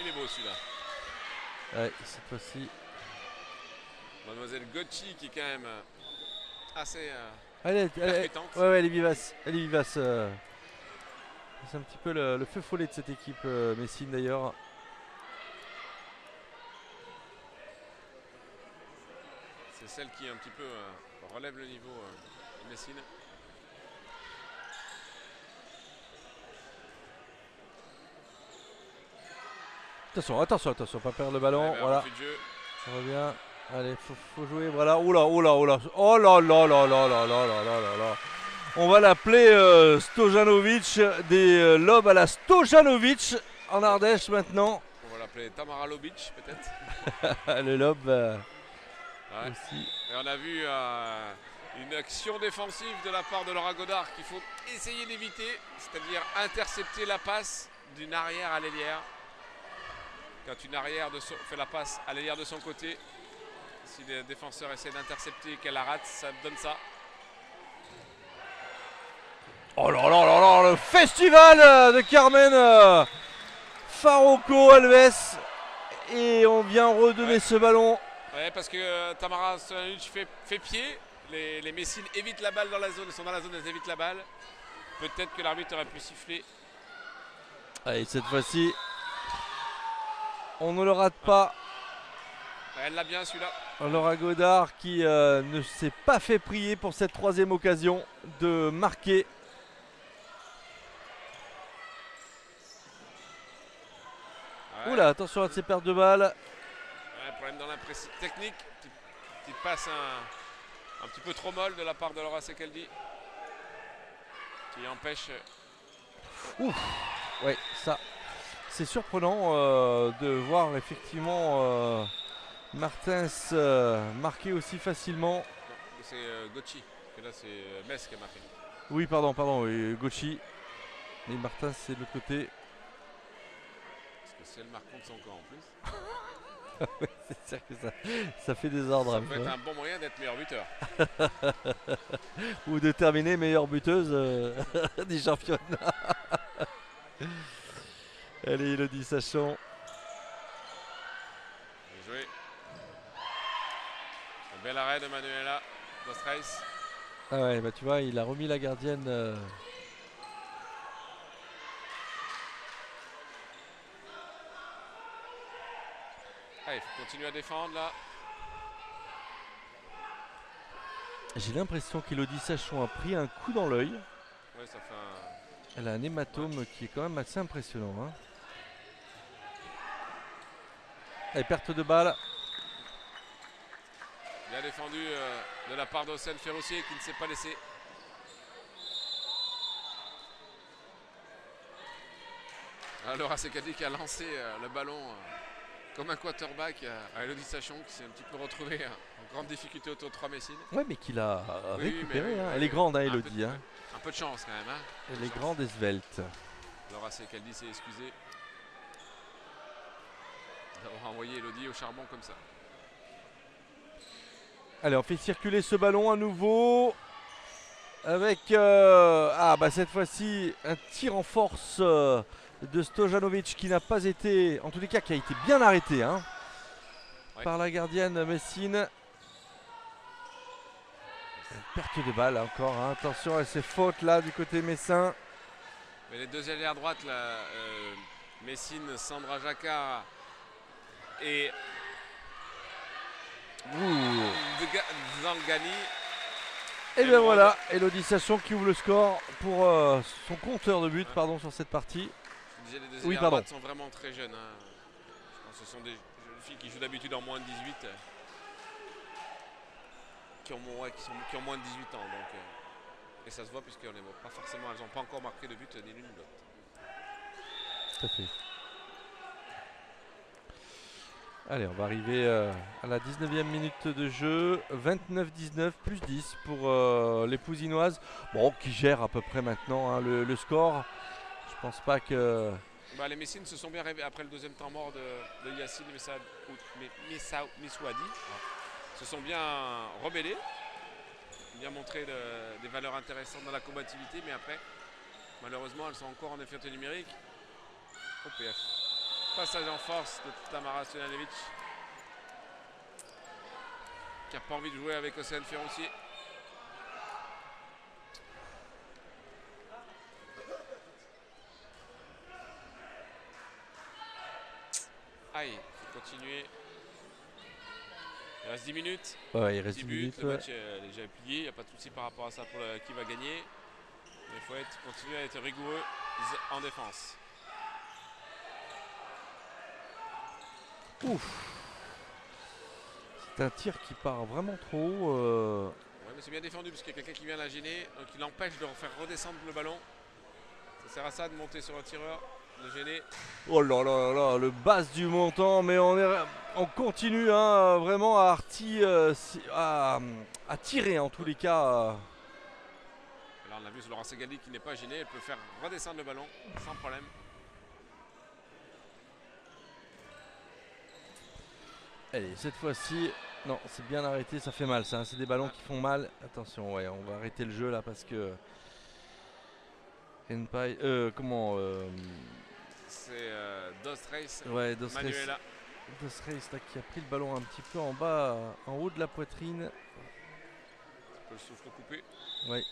B: Il est beau celui-là.
A: Ouais, cette fois-ci.
B: Mademoiselle Gocci qui est quand même assez
A: percutante. Ouais, elle est vivace. Elle est vivace. C'est un petit peu le feu follet de cette équipe Messine d'ailleurs.
B: C'est celle qui un petit peu relève le niveau de Messine.
A: Attention, pas perdre le ballon. Voilà.
B: Jeu.
A: Ça revient. Allez, faut jouer. Voilà. Oh là. Oh là là là là là là là là là là là. On va l'appeler Stojanovic, des lobes à la Stojanovic en Ardèche maintenant.
B: On va l'appeler Tamara Lobic peut-être.
A: Le lobe
B: Ouais.
A: aussi.
B: Et on a vu une action défensive de la part de Laura Godard qu'il faut essayer d'éviter, c'est-à-dire intercepter la passe d'une arrière à l'ailière. Quand une arrière fait la passe à l'ailière de son côté, si les défenseurs essaient d'intercepter et qu'elle la rate, ça donne ça.
A: Oh là là là là, le festival de Carmen Farroco Alves. Et on vient redonner ce ballon.
B: Ouais, parce que Tamara Stojanovic fait pied. Les Messines évitent la balle dans la zone. Ils sont dans la zone, elles évitent la balle. Peut-être que l'arbitre aurait pu siffler.
A: Allez, cette fois-ci, on ne le rate pas.
B: Elle l'a bien celui-là.
A: Laura Godard qui ne s'est pas fait prier pour cette troisième occasion de marquer.
B: Ouais.
A: Oula, attention à ces pertes de balles.
B: Ouais, problème dans l'imprécision technique. Petite passe un petit peu trop molle de la part de Laura Sekaldi. Qui empêche.
A: Ouais, ça, c'est surprenant de voir effectivement Martens marquer aussi facilement.
B: Non, c'est Gauchi. Parce que là, c'est Metz qui a marqué.
A: Oui, pardon, oui, Gauchi. Mais Martens, c'est de l'autre côté.
B: Parce que si elle marque contre son camp en plus.
A: C'est sûr que ça fait des ordres.
B: Ça peut être un bon moyen d'être meilleur buteur.
A: Ou de terminer meilleure buteuse du championnat. Allez, Elodie Sachon.
B: Bien joué. Un bel arrêt de Manuela Dos Reis.
A: Ah ouais, bah tu vois, il a remis la gardienne.
B: Ah, il faut continuer à défendre là.
A: J'ai l'impression qu'Elodie Sachon a pris un coup dans l'œil.
B: Ouais, ça fait un.
A: Elle a un hématome qui est quand même assez impressionnant. Hein. Allez, perte de balle.
B: Bien défendu de la part d'Océane Ferrossier qui ne s'est pas laissé. Alors Sekaldi qui a lancé le ballon comme un quarterback à Elodie Sachon qui s'est un petit peu retrouvé en grande difficulté autour de 3 Messines.
A: Ouais, mais qu'il a
B: Oui,
A: récupéré.
B: mais
A: hein.
B: oui,
A: Elle est grande, hein,
B: un peu
A: Elodie.
B: de-
A: Hein.
B: Un peu de chance quand même. Hein.
A: Elle est grande et svelte.
B: Laura Sekaldi s'est excusée d'avoir envoyé Elodie au charbon comme ça.
A: Allez, on fait circuler ce ballon à nouveau. Avec, cette fois-ci, un tir en force de Stojanovic qui n'a pas été, en tous les cas, qui a été bien arrêté hein,
B: Ouais.
A: par la gardienne Messine. Perte de balle encore. Hein. Attention à ces fautes là du côté messin.
B: Mais les deux ailières droites, là, Messine, Sandra Jacquard et Zangani.
A: Et bien voilà, Elodie Sachon qui ouvre le score pour son compteur de but sur cette partie.
B: Les deux
A: Oui,
B: ailières
A: pardon.
B: droites sont vraiment très jeunes. Hein. Je pense que ce sont des jeunes filles qui jouent d'habitude en moins de 18. Qui ont moins de 18 ans. Donc, et ça se voit puisqu'elles n'ont pas forcément, elles n'ont pas encore marqué de but ni l'une ni l'autre.
A: Tout à fait. Allez, on va arriver à la 19e minute de jeu. 29-19 plus 10 pour les Pousinoises. Bon, qui gèrent à peu près maintenant hein, le score. Je pense pas que...
B: Bah, les Messines se sont bien réveillés après le deuxième temps mort de Yacine Missouadi. Se sont bien rebellés. Bien montré des valeurs intéressantes dans la combativité. Mais après, malheureusement, elles sont encore en effet numérique. OPF. Passage en force de Tamara Stojanovic qui n'a pas envie de jouer avec Océane Ferroncier. Aïe, il faut continuer. Il reste 10 minutes.
A: Ouais, il reste
B: 10
A: 10
B: buts,
A: minutes.
B: le
A: Ouais.
B: match est déjà plié, il n'y a pas de souci par rapport à ça pour qui va gagner. Mais il faut continuer à être rigoureux en défense.
A: Ouf. C'est un tir qui part vraiment trop haut.
B: Ouais, mais c'est bien défendu parce qu'il y a quelqu'un qui vient la gêner. Donc il empêche de faire redescendre le ballon. Ça sert à ça de monter sur le tireur, de gêner.
A: Oh là là là, le bas du montant, mais on continue hein, vraiment à tirer en tous les cas.
B: Là on a vu Laurent Segali qui n'est pas gêné, elle peut faire redescendre le ballon sans problème.
A: Allez, cette fois-ci, non, c'est bien arrêté, ça fait mal ça, hein, c'est des ballons qui font mal. Attention, ouais, on va arrêter le jeu là parce que... Renpai,
B: c'est Dos Reis,
A: ouais, Dos Reis
B: Manuela.
A: là, qui a pris le ballon un petit peu en bas, en haut de la poitrine.
B: Un peu le souffle coupé.
A: Ouais.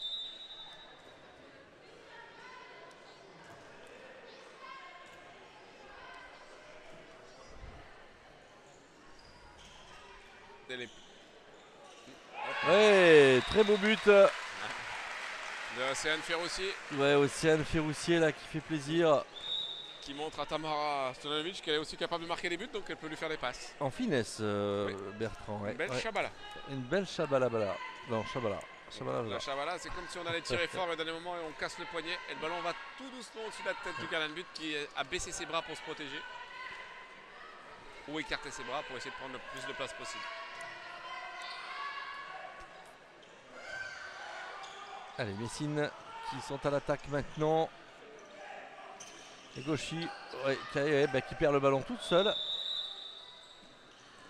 A: Ouais, très beau but.
B: De Océane Ferroussi.
A: Ouais, Océane Ferroussier là qui fait plaisir.
B: Qui montre à Tamara Stojanovic qu'elle est aussi capable de marquer des buts, donc elle peut lui faire des passes.
A: En finesse,
B: Oui.
A: Bertrand. Ouais,
B: Une belle
A: ouais.
B: Chabala.
A: Une belle Chabalabala. Non, Chabala.
B: La Chabala, c'est comme si on allait tirer fort, mais dans des moments où on casse le poignet et le ballon va tout doucement au-dessus de la tête du gardien de but qui a baissé ses bras pour se protéger. Ou écarter ses bras pour essayer de prendre le plus de place possible.
A: Allez, Messine qui sont à l'attaque maintenant. Et Gauchy ouais, qui perd le ballon toute seule.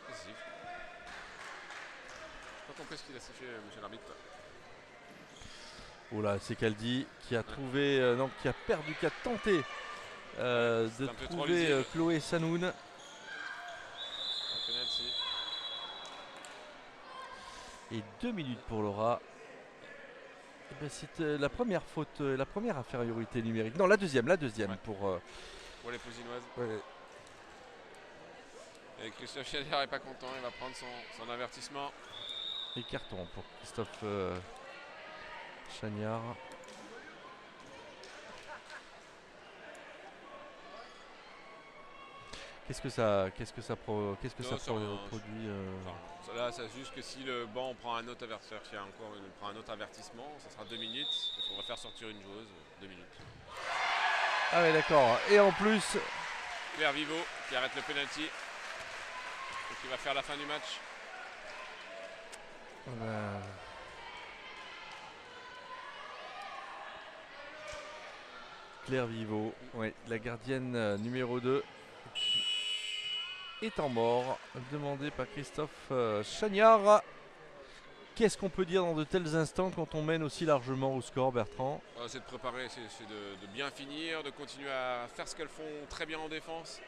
B: Je n'ai pas compris ce qu'il a sifflé, monsieur l'arbitre.
A: Oula, c'est Caldi qui a trouvé, non, qui a perdu, qui a tenté de
B: un peu trop
A: trouver
B: lisible.
A: Chloé Sanoun.
B: Un penalty.
A: Et 2 minutes pour Laura. Eh ben, c'est la première faute, la première infériorité numérique. Non, la deuxième
B: Ouais.
A: pour.
B: Pour les Pousinoises.
A: Ouais.
B: Et Christophe Chalère n'est pas content, il va prendre son avertissement.
A: Et carton pour Christophe Chagnard. Qu'est-ce que ça
B: Non, ça,
A: produit
B: Enfin, là, c'est juste que si le banc prend un autre avertissement, ça sera 2 minutes. Il faudra faire sortir une joueuse, 2 minutes.
A: Ah ouais, d'accord. Et en plus,
B: Claire Vivo qui arrête le penalty. Et qui va faire la fin du match.
A: Claire Vivo, ouais, la gardienne numéro 2 qui est en mort, demandée par Christophe Chagnard. Qu'est-ce qu'on peut dire dans de tels instants quand on mène aussi largement au score, Bertrand?
B: C'est de préparer, c'est de bien finir, de continuer à faire ce qu'elles font très bien en défense,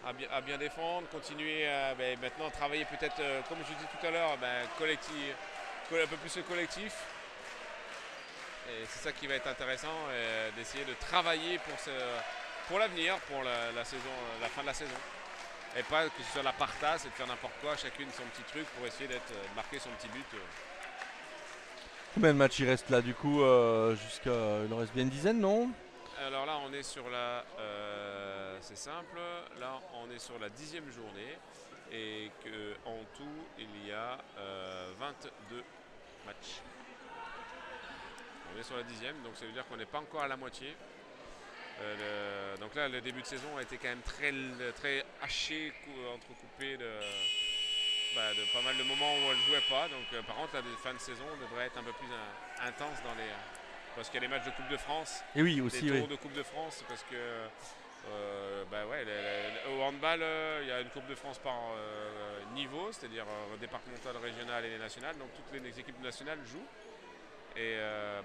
B: à bien défendre, continuer à maintenant travailler peut-être, comme je dis tout à l'heure, collectif, un peu plus le collectif. Et c'est ça qui va être intéressant, d'essayer de travailler pour l'avenir, pour la fin de la saison. Et pas que ce soit la partasse et de faire n'importe quoi, chacune son petit truc pour essayer de marquer son petit but.
A: Combien de matchs il reste là du coup jusqu'à... Il en reste bien une dizaine, non?
B: Alors là on est sur la... c'est simple, là on est sur la 10e journée et qu'en tout il y a 22 matchs. On est sur la 10e, donc ça veut dire qu'on n'est pas encore à la moitié. Donc là, le début de saison a été quand même très haché, entrecoupé de pas mal de moments où elle ne jouait pas. Donc par contre, la fin de saison devrait être un peu plus intense parce qu'il y a les matchs de Coupe de France.
A: Et oui, aussi,
B: des tours
A: oui.
B: de Coupe de France, parce que au handball, il y a une Coupe de France par niveau, c'est-à-dire départemental, régional et national. Donc toutes les équipes nationales jouent. Et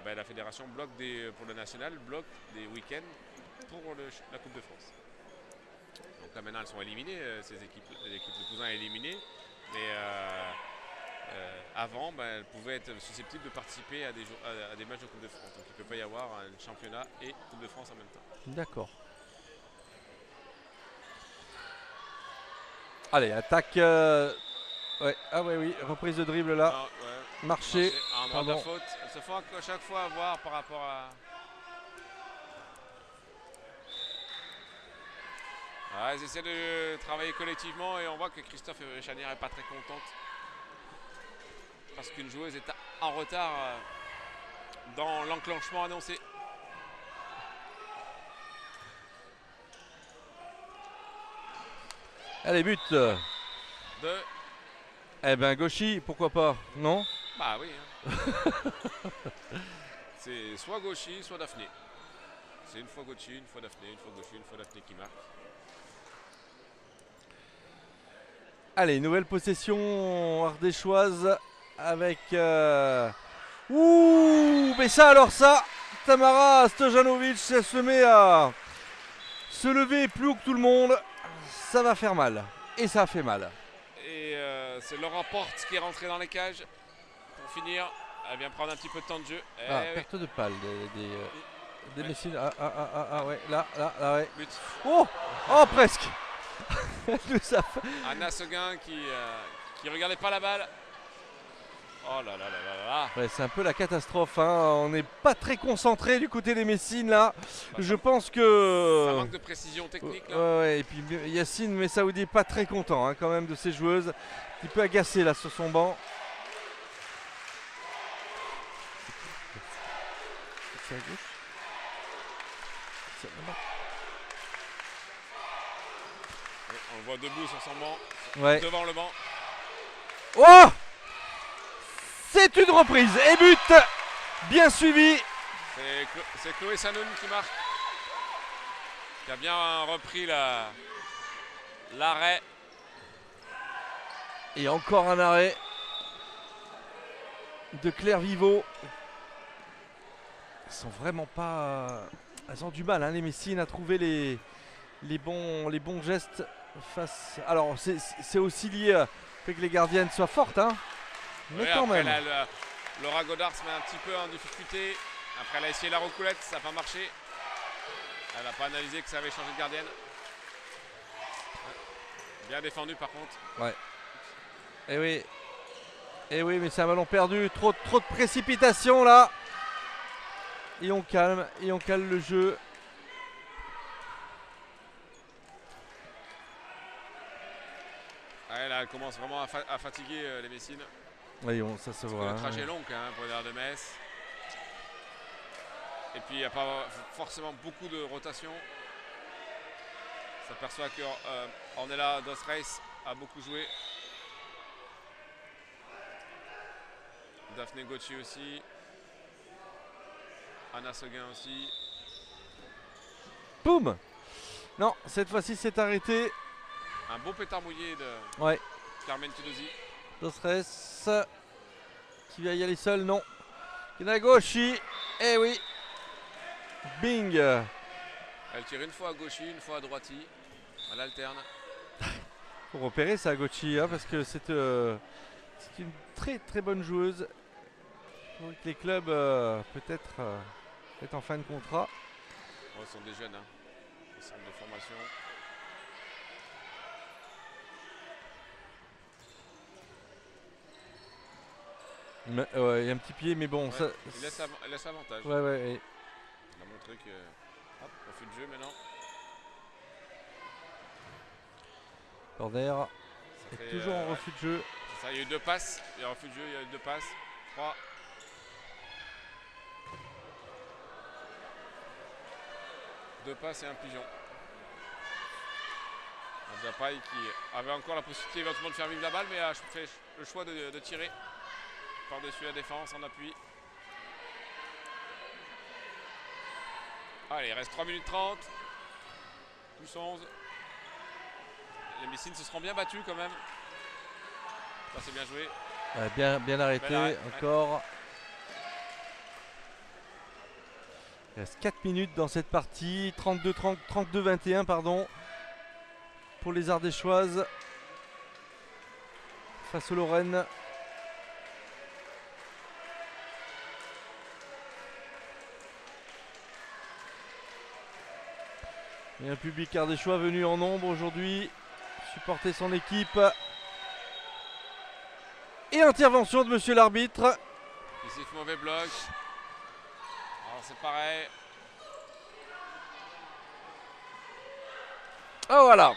B: la fédération pour le national bloque des week-ends pour la Coupe de France. Donc là maintenant elles sont éliminées, ces équipes, l'équipe de Cousin est éliminée, mais avant elles pouvaient être susceptibles de participer à des matchs de Coupe de France. Donc il ne peut pas y avoir un championnat et Coupe de France en même temps.
A: D'accord. Allez, attaque. Ouais. Ah ouais, oui, reprise de dribble là.
B: Ah, ouais.
A: Marché.
B: En droit de la
A: Pardon.
B: faute. Elles se font à chaque fois avoir par rapport à... Ah, elles essaient de travailler collectivement et on voit que Christophe Chagnard n'est pas très contente. Parce qu'une joueuse est en retard dans l'enclenchement annoncé.
A: Allez, but.
B: De...
A: Eh ben, Gauchy, pourquoi pas, non?
B: Bah oui. Hein. C'est soit Gauchy, soit Daphné. C'est une fois Gauchy, une fois Daphné, une fois Gauchy, une fois Daphné qui marque.
A: Allez, nouvelle possession ardéchoise avec... Ouh, mais ça alors ça, Tamara Stojanovic, elle se met à se lever plus haut que tout le monde. Ça va faire mal. Et ça fait mal.
B: Et c'est Laura Porte qui est rentrée dans les cages. Pour finir, elle vient prendre un petit peu de temps de jeu.
A: Ah,
B: oui.
A: perte de balle des Messines. Ah, ouais, là, ouais.
B: But.
A: Oh, presque.
B: Anna Seguin qui regardait pas la balle. Oh là là là là là.
A: Ouais, c'est un peu la catastrophe, hein. On n'est pas très concentré du côté des Messines là. Je pense que...
B: Ça manque de précision technique là.
A: Ouais, et puis Yacine Messaoudi pas très content hein, quand même de ses joueuses. Un petit peu agacé là sur son banc. C'est à gauche.
B: On le voit debout sur son banc.
A: Ouais.
B: Devant le banc.
A: Oh! C'est une reprise et but bien suivi.
B: C'est Chloé Sanoun qui marque. Qui a bien repris l'arrêt.
A: Et encore un arrêt de Claire Viveau. Elles sont vraiment pas... Elles ont du mal, hein, les Messines, à trouver les bons gestes face... Alors, c'est aussi lié à fait que les gardiennes soient fortes, hein. Mais
B: Oui,
A: quand
B: après,
A: même.
B: Laura Godard se met un petit peu en difficulté. Après, elle a essayé la roucoulette, ça n'a pas marché. Elle n'a pas analysé que ça avait changé de gardienne. Bien défendu par contre.
A: Ouais. Et oui, mais c'est un ballon perdu. Trop de précipitation là. Et on calme le jeu.
B: Ouais, là, elle commence vraiment à fatiguer les Messines.
A: Oui, ça se voit.
B: Le trajet est long quand même pour une heure de Metz. Et puis il n'y a pas forcément beaucoup de rotation. On s'aperçoit que Ornella Dos Reis a beaucoup joué. Daphné Gauchy aussi. Anna Seguin aussi.
A: Boum. Non, cette fois-ci c'est arrêté.
B: Un beau pétard mouillé de
A: Ouais.
B: Carmen Tudosi.
A: Dosres qui va y aller seul, non. Kinagoshi, eh oui. Bing.
B: Elle tire une fois à gauchi, une fois à droiti. Elle alterne.
A: Faut repérer ça, Gochi, hein, parce que c'est une très très bonne joueuse. Il faudrait que les clubs, peut-être en fin de contrat.
B: Bon, ce sont des jeunes, hein. Ils sont de formation.
A: Il y a un petit pied, mais bon,
B: Ouais,
A: ça.
B: il laisse avantage.
A: Ouais.
B: Il a montré que. Hop, refus de jeu maintenant.
A: Corner
B: Ça
A: est
B: fait,
A: toujours en refus de jeu.
B: c'est ça, il y a eu 2 passes. Il y a refus de jeu, il y a eu 2 passes. 3. Deux passes et un pigeon. Zapaï qui avait encore la possibilité éventuellement de faire vivre la balle, mais a fait le choix de tirer par-dessus la défense en appui. Allez, il reste 3 minutes 30. Plus 11. Les Messines se seront bien battus quand même. Ça c'est bien joué.
A: Bien arrêté,
B: Bel arrêt,
A: encore. Il reste 4 minutes dans cette partie. 32-21, pardon. Pour les Ardéchoises. Face aux Lorraines. Il y a un public ardéchois venu en nombre aujourd'hui. Supporter son équipe. Et intervention de monsieur l'arbitre.
B: Ici, mauvais bloc. Alors c'est pareil.
A: Oh voilà.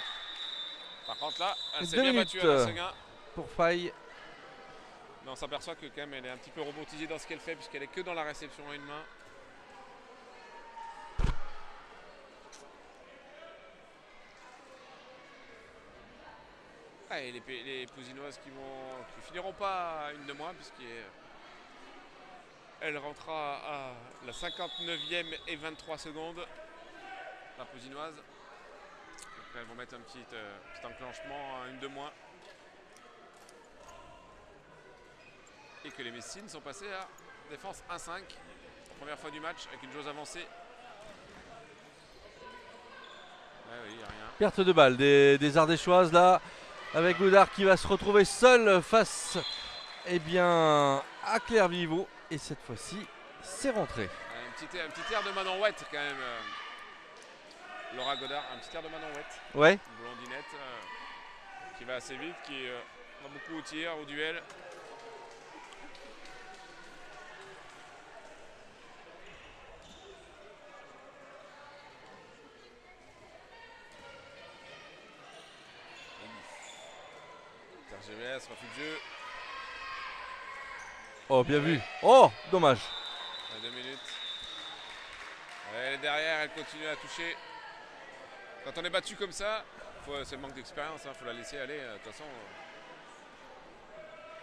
B: Par contre là, elle s'est
A: 2
B: bien
A: minutes
B: battue à la Seguin.
A: pour Faye.
B: Mais on s'aperçoit que quand même elle est un petit peu robotisée dans ce qu'elle fait puisqu'elle est que dans la réception à une main. Ah, et les Pousinoises qui finiront pas à une de moins puisqu'elle rentrera à la 59e et 23 secondes, la Pousinoise. Donc elles vont mettre un petit enclenchement à une de moins. Et que les Messines sont passés à défense 1-5. Première fois du match avec une jauge avancée. Ah oui, y a rien.
A: Perte de balle des Ardéchoises là, avec Godard qui va se retrouver seul face à Claire Vivot. Et cette fois-ci, c'est rentré.
B: Un petit air de Manonouette quand même. Laura Godard, un petit air de Manonouette.
A: Ouais.
B: Une blondinette qui va assez vite, qui va beaucoup au tir, au duel. GVS, refus de jeu.
A: Oh, bien vu. Oh, dommage.
B: 2 minutes. Elle est derrière, elle continue à toucher. Quand on est battu comme ça, c'est le manque d'expérience, il faut la laisser aller. De toute façon,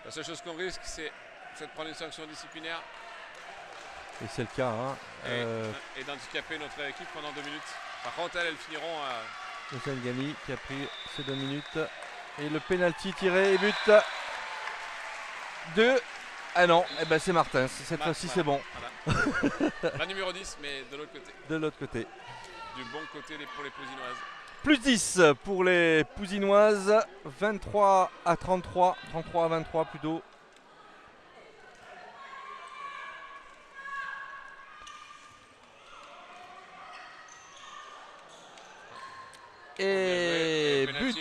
B: la seule chose qu'on risque, c'est de prendre une sanction disciplinaire.
A: Et c'est le cas. Hein.
B: Et d'handicaper notre équipe pendant 2 minutes. Par contre, elles finiront à...
A: Hussein Ghali qui a pris ces 2 minutes. Et le penalty tiré et but de... Ah non, c'est Martins. Cette fois-ci, c'est bon.
B: Voilà. La numéro 10, mais de l'autre côté.
A: De l'autre côté.
B: Du bon côté pour les Pousinoises.
A: Plus 10 pour les Pousinoises. 23 à 33. 33 à 23 plutôt. Et but.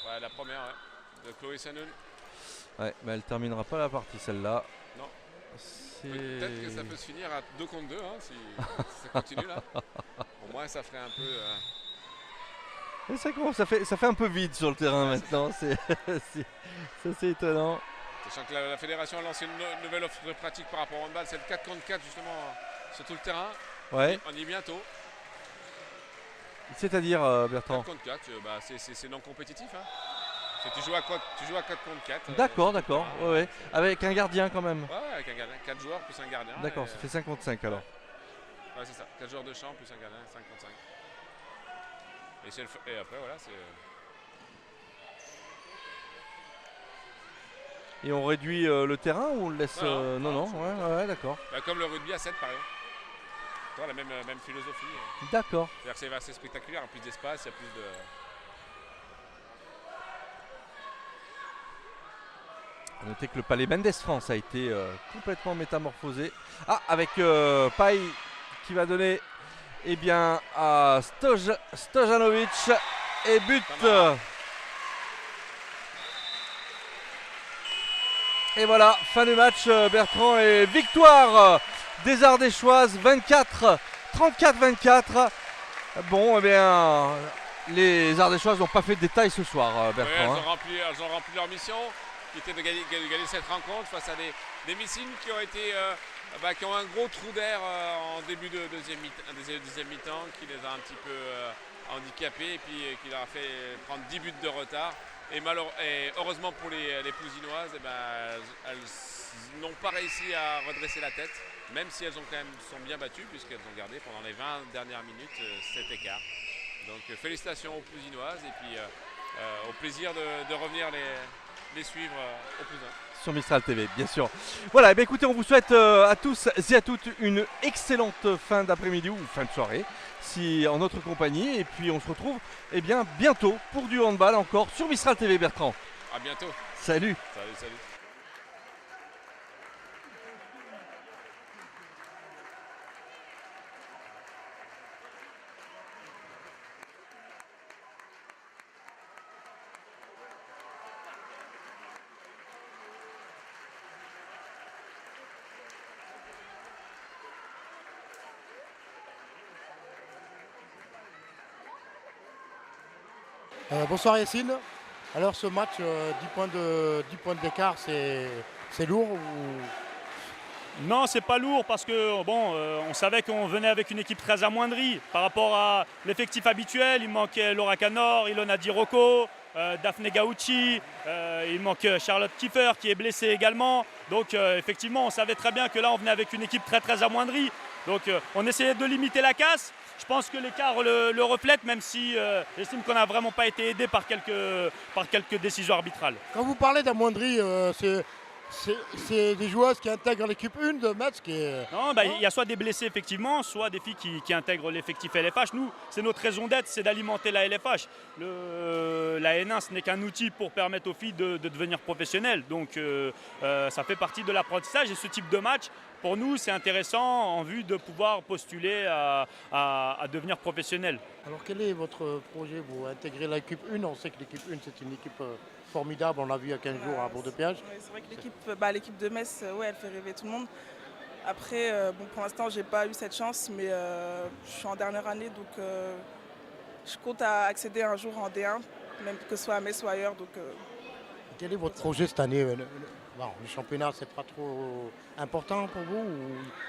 B: Ouais, la première, de Chloé Sanoun.
A: Ouais, mais elle terminera pas la partie celle-là.
B: Non. Peut-être que ça peut se finir à 2 contre 2 si ça continue là. Au moins ça ferait un peu.
A: Ça fait un peu vide sur le terrain maintenant. C'est étonnant.
B: Sachant que la fédération a lancé une nouvelle offre de pratique par rapport au handball, c'est le 4 contre 4 justement sur tout le terrain.
A: Ouais.
B: On y est bientôt.
A: C'est-à-dire Bertrand
B: 4 contre 4, c'est non compétitif. Hein. Tu joues à 4 contre 4.
A: D'accord. Ouais. Avec un gardien quand même.
B: Ouais, avec un gardien. 4 joueurs plus un gardien.
A: D'accord, ça fait 5 contre 5 alors.
B: Ouais, c'est ça. 4 joueurs de champ plus un gardien, 5 contre 5. Et après, voilà, c'est...
A: Et on réduit le terrain ou on le laisse... Non, ouais, d'accord.
B: Comme le rugby à 7 par exemple. La même philosophie.
A: D'accord.
B: C'est-à-dire que c'est assez spectaculaire, il y a plus d'espace, il y a plus de...
A: Notez que le palais Mendes France a été complètement métamorphosé. Ah, avec Paille qui va donner à Stojanovic et but. Et voilà, fin du match Bertrand, et victoire des Ardéchoises 34-24. Bon, les Ardéchoises n'ont pas fait de détails ce soir, Bertrand.
B: Oui, elles ont rempli leur mission, qui était de gagner cette rencontre face à des Messines qui ont été qui ont un gros trou d'air en début de deuxième mi-temps, qui les a un petit peu handicapés et puis qui leur a fait prendre 10 buts de retard. Et heureusement pour les Pousinoises, elles n'ont pas réussi à redresser la tête, même si elles sont bien battues, puisqu'elles ont gardé pendant les 20 dernières minutes cet écart. Donc félicitations aux Pousinoises et puis au plaisir de revenir les suivre au Poussin.
A: Sur Mistral TV, bien sûr. Voilà, écoutez, on vous souhaite à tous et à toutes une excellente fin d'après-midi ou fin de soirée, si en notre compagnie. Et puis on se retrouve bientôt pour du handball encore sur Mistral TV, Bertrand.
B: À bientôt.
A: Salut.
B: Salut.
E: Bonsoir Yacine. Alors ce match, 10 points d'écart, c'est C'est lourd ou...
F: Non, c'est pas lourd parce que bon, on savait qu'on venait avec une équipe très amoindrie par rapport à l'effectif habituel. Il manquait Laura Canor, Ilona Di Rocco, Daphne Gauci, il manque Charlotte Kiefer qui est blessée également. Donc effectivement, on savait très bien que là, on venait avec une équipe très très amoindrie. Donc on essayait de limiter la casse. Je pense que l'écart le reflète, même si j'estime qu'on n'a vraiment pas été aidé par quelques décisions arbitrales.
E: Quand vous parlez d'amoindrie, c'est des joueuses qui intègrent l'équipe 1 de Metz qui est...
F: Non, il y a soit des blessés effectivement, soit des filles qui intègrent l'effectif LFH. Nous, c'est notre raison d'être, c'est d'alimenter la LFH. La N1, ce n'est qu'un outil pour permettre aux filles de devenir professionnelles. Donc ça fait partie de l'apprentissage et ce type de match, pour nous, c'est intéressant en vue de pouvoir postuler à devenir professionnel.
E: Alors quel est votre projet? Vous intégrez l'équipe 1, on sait que l'équipe 1 c'est une équipe formidable, on l'a vu il y a 15 jours à Bourg-de-Péage.
G: Ouais, c'est vrai que l'équipe de Metz, elle fait rêver tout le monde. Après, pour l'instant, j'ai pas eu cette chance, mais je suis en dernière année, donc je compte à accéder un jour en D1, même que ce soit à Metz ou ailleurs. Donc,
E: quel est votre projet cette année? Le championnat, c'est pas trop important pour vous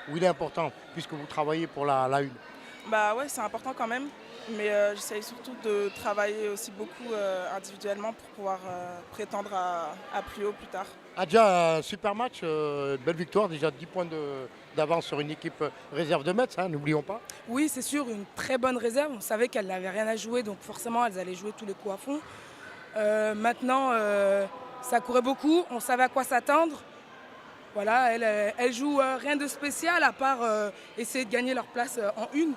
E: ou il est important puisque vous travaillez pour la 1?
G: Bah ouais, c'est important quand même, mais j'essaye surtout de travailler aussi beaucoup individuellement pour pouvoir prétendre à plus haut plus tard.
E: Déjà un super match, une belle victoire, déjà 10 points d'avance sur une équipe réserve de Metz, n'oublions pas.
H: Oui, c'est sûr, une très bonne réserve. On savait qu'elles n'avaient rien à jouer, donc forcément elles allaient jouer tous les coups à fond. Maintenant, ça courait beaucoup, on savait à quoi s'attendre. Voilà, elles jouent rien de spécial à part essayer de gagner leur place en 1.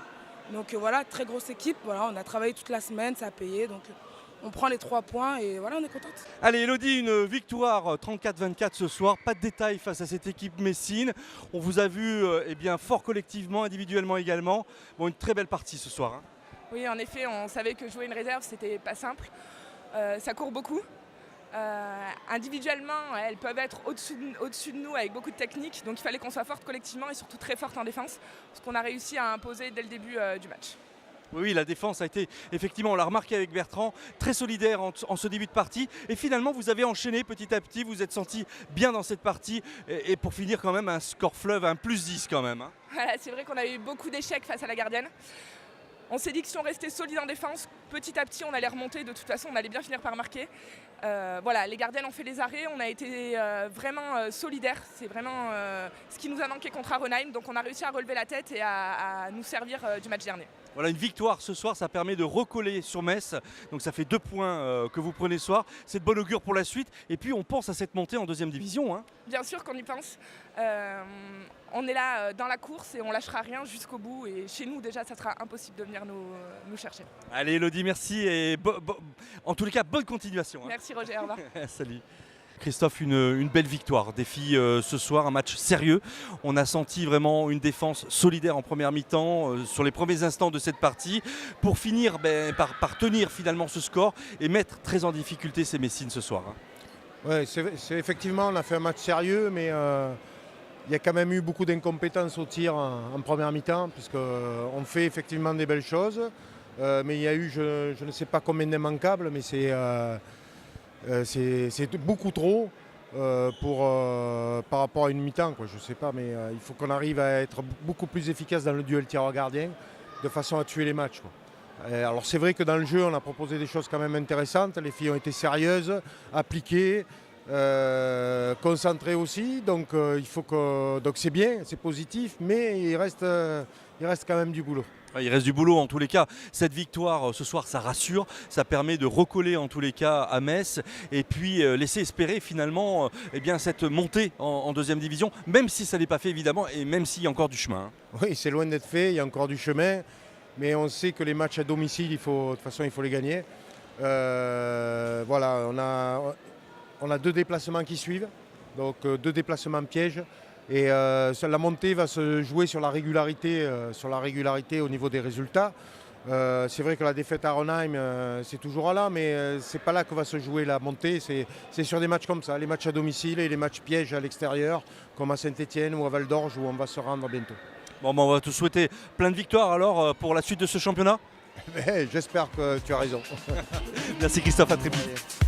H: Donc voilà, très grosse équipe. Voilà, on a travaillé toute la semaine, ça a payé. Donc on prend les 3 points et voilà, on est contente.
A: Allez Elodie, une victoire 34-24 ce soir, pas de détails face à cette équipe messine. On vous a vu fort collectivement, individuellement également. Bon, une très belle partie ce soir.
I: Oui, en effet, on savait que jouer une réserve, c'était pas simple. Ça court beaucoup. Individuellement, elles peuvent être au-dessus de nous avec beaucoup de technique. Donc il fallait qu'on soit forte collectivement et surtout très forte en défense. Ce qu'on a réussi à imposer dès le début du match.
A: Oui, la défense a été, effectivement, on l'a remarqué avec Bertrand, très solidaire en ce début de partie. Et finalement, vous avez enchaîné petit à petit, vous êtes senti bien dans cette partie. Et pour finir quand même, un score fleuve, un +10 quand même.
I: Voilà, c'est vrai qu'on a eu beaucoup d'échecs face à la gardienne. On s'est dit que si on restait solide en défense, petit à petit on allait remonter, de toute façon on allait bien finir par marquer. Voilà, les gardiennes ont fait les arrêts, on a été vraiment solidaires, c'est vraiment ce qui nous a manqué contre Aronheim, donc on a réussi à relever la tête et à nous servir du match dernier.
A: Voilà, une victoire ce soir, ça permet de recoller sur Metz, donc ça fait 2 points que vous prenez ce soir, c'est de bon augure pour la suite, et puis on pense à cette montée en 2e division.
I: Bien sûr qu'on y pense, on est là dans la course et on lâchera rien jusqu'au bout, et chez nous déjà ça sera impossible de venir nous chercher.
A: Allez Elodie, merci, et en tous les cas, bonne continuation.
I: Merci Roger, au revoir.
A: Salut. Christophe, une belle victoire des filles ce soir, un match sérieux. On a senti vraiment une défense solidaire en première mi-temps sur les premiers instants de cette partie pour finir par tenir finalement ce score et mettre très en difficulté ces Messines ce soir.
J: Oui, c'est effectivement, on a fait un match sérieux, mais il y a quand même eu beaucoup d'incompétence au tir en première mi-temps, puisqu'on fait effectivement des belles choses, mais il y a eu, je ne sais pas combien d'immanquables, mais c'est beaucoup trop par rapport à une mi-temps, je ne sais pas, mais il faut qu'on arrive à être beaucoup plus efficace dans le duel tireur-gardien de façon à tuer les matchs. Alors c'est vrai que dans le jeu, on a proposé des choses quand même intéressantes. Les filles ont été sérieuses, appliquées, concentrées aussi. Donc c'est bien, c'est positif, mais il reste quand même du boulot.
A: Il reste du boulot en tous les cas. Cette victoire ce soir, ça rassure, ça permet de recoller en tous les cas à Metz et puis laisser espérer finalement cette montée en 2e division, même si ça n'est pas fait évidemment et même s'il y a encore du chemin.
J: Oui, c'est loin d'être fait, il y a encore du chemin, mais on sait que les matchs à domicile, de toute façon, il faut les gagner. Voilà, on a 2 déplacements qui suivent, donc 2 déplacements pièges. Et la montée va se jouer sur la régularité au niveau des résultats. C'est vrai que la défaite à Aronheim, c'est toujours là, mais c'est pas là que va se jouer la montée. C'est sur des matchs comme ça, les matchs à domicile et les matchs pièges à l'extérieur, comme à Saint-Étienne ou à Val-d'Orge, où on va se rendre bientôt.
A: Bon, on va te souhaiter plein de victoires alors pour la suite de ce championnat.
J: J'espère que tu as raison.
A: Merci Christophe, à très vite.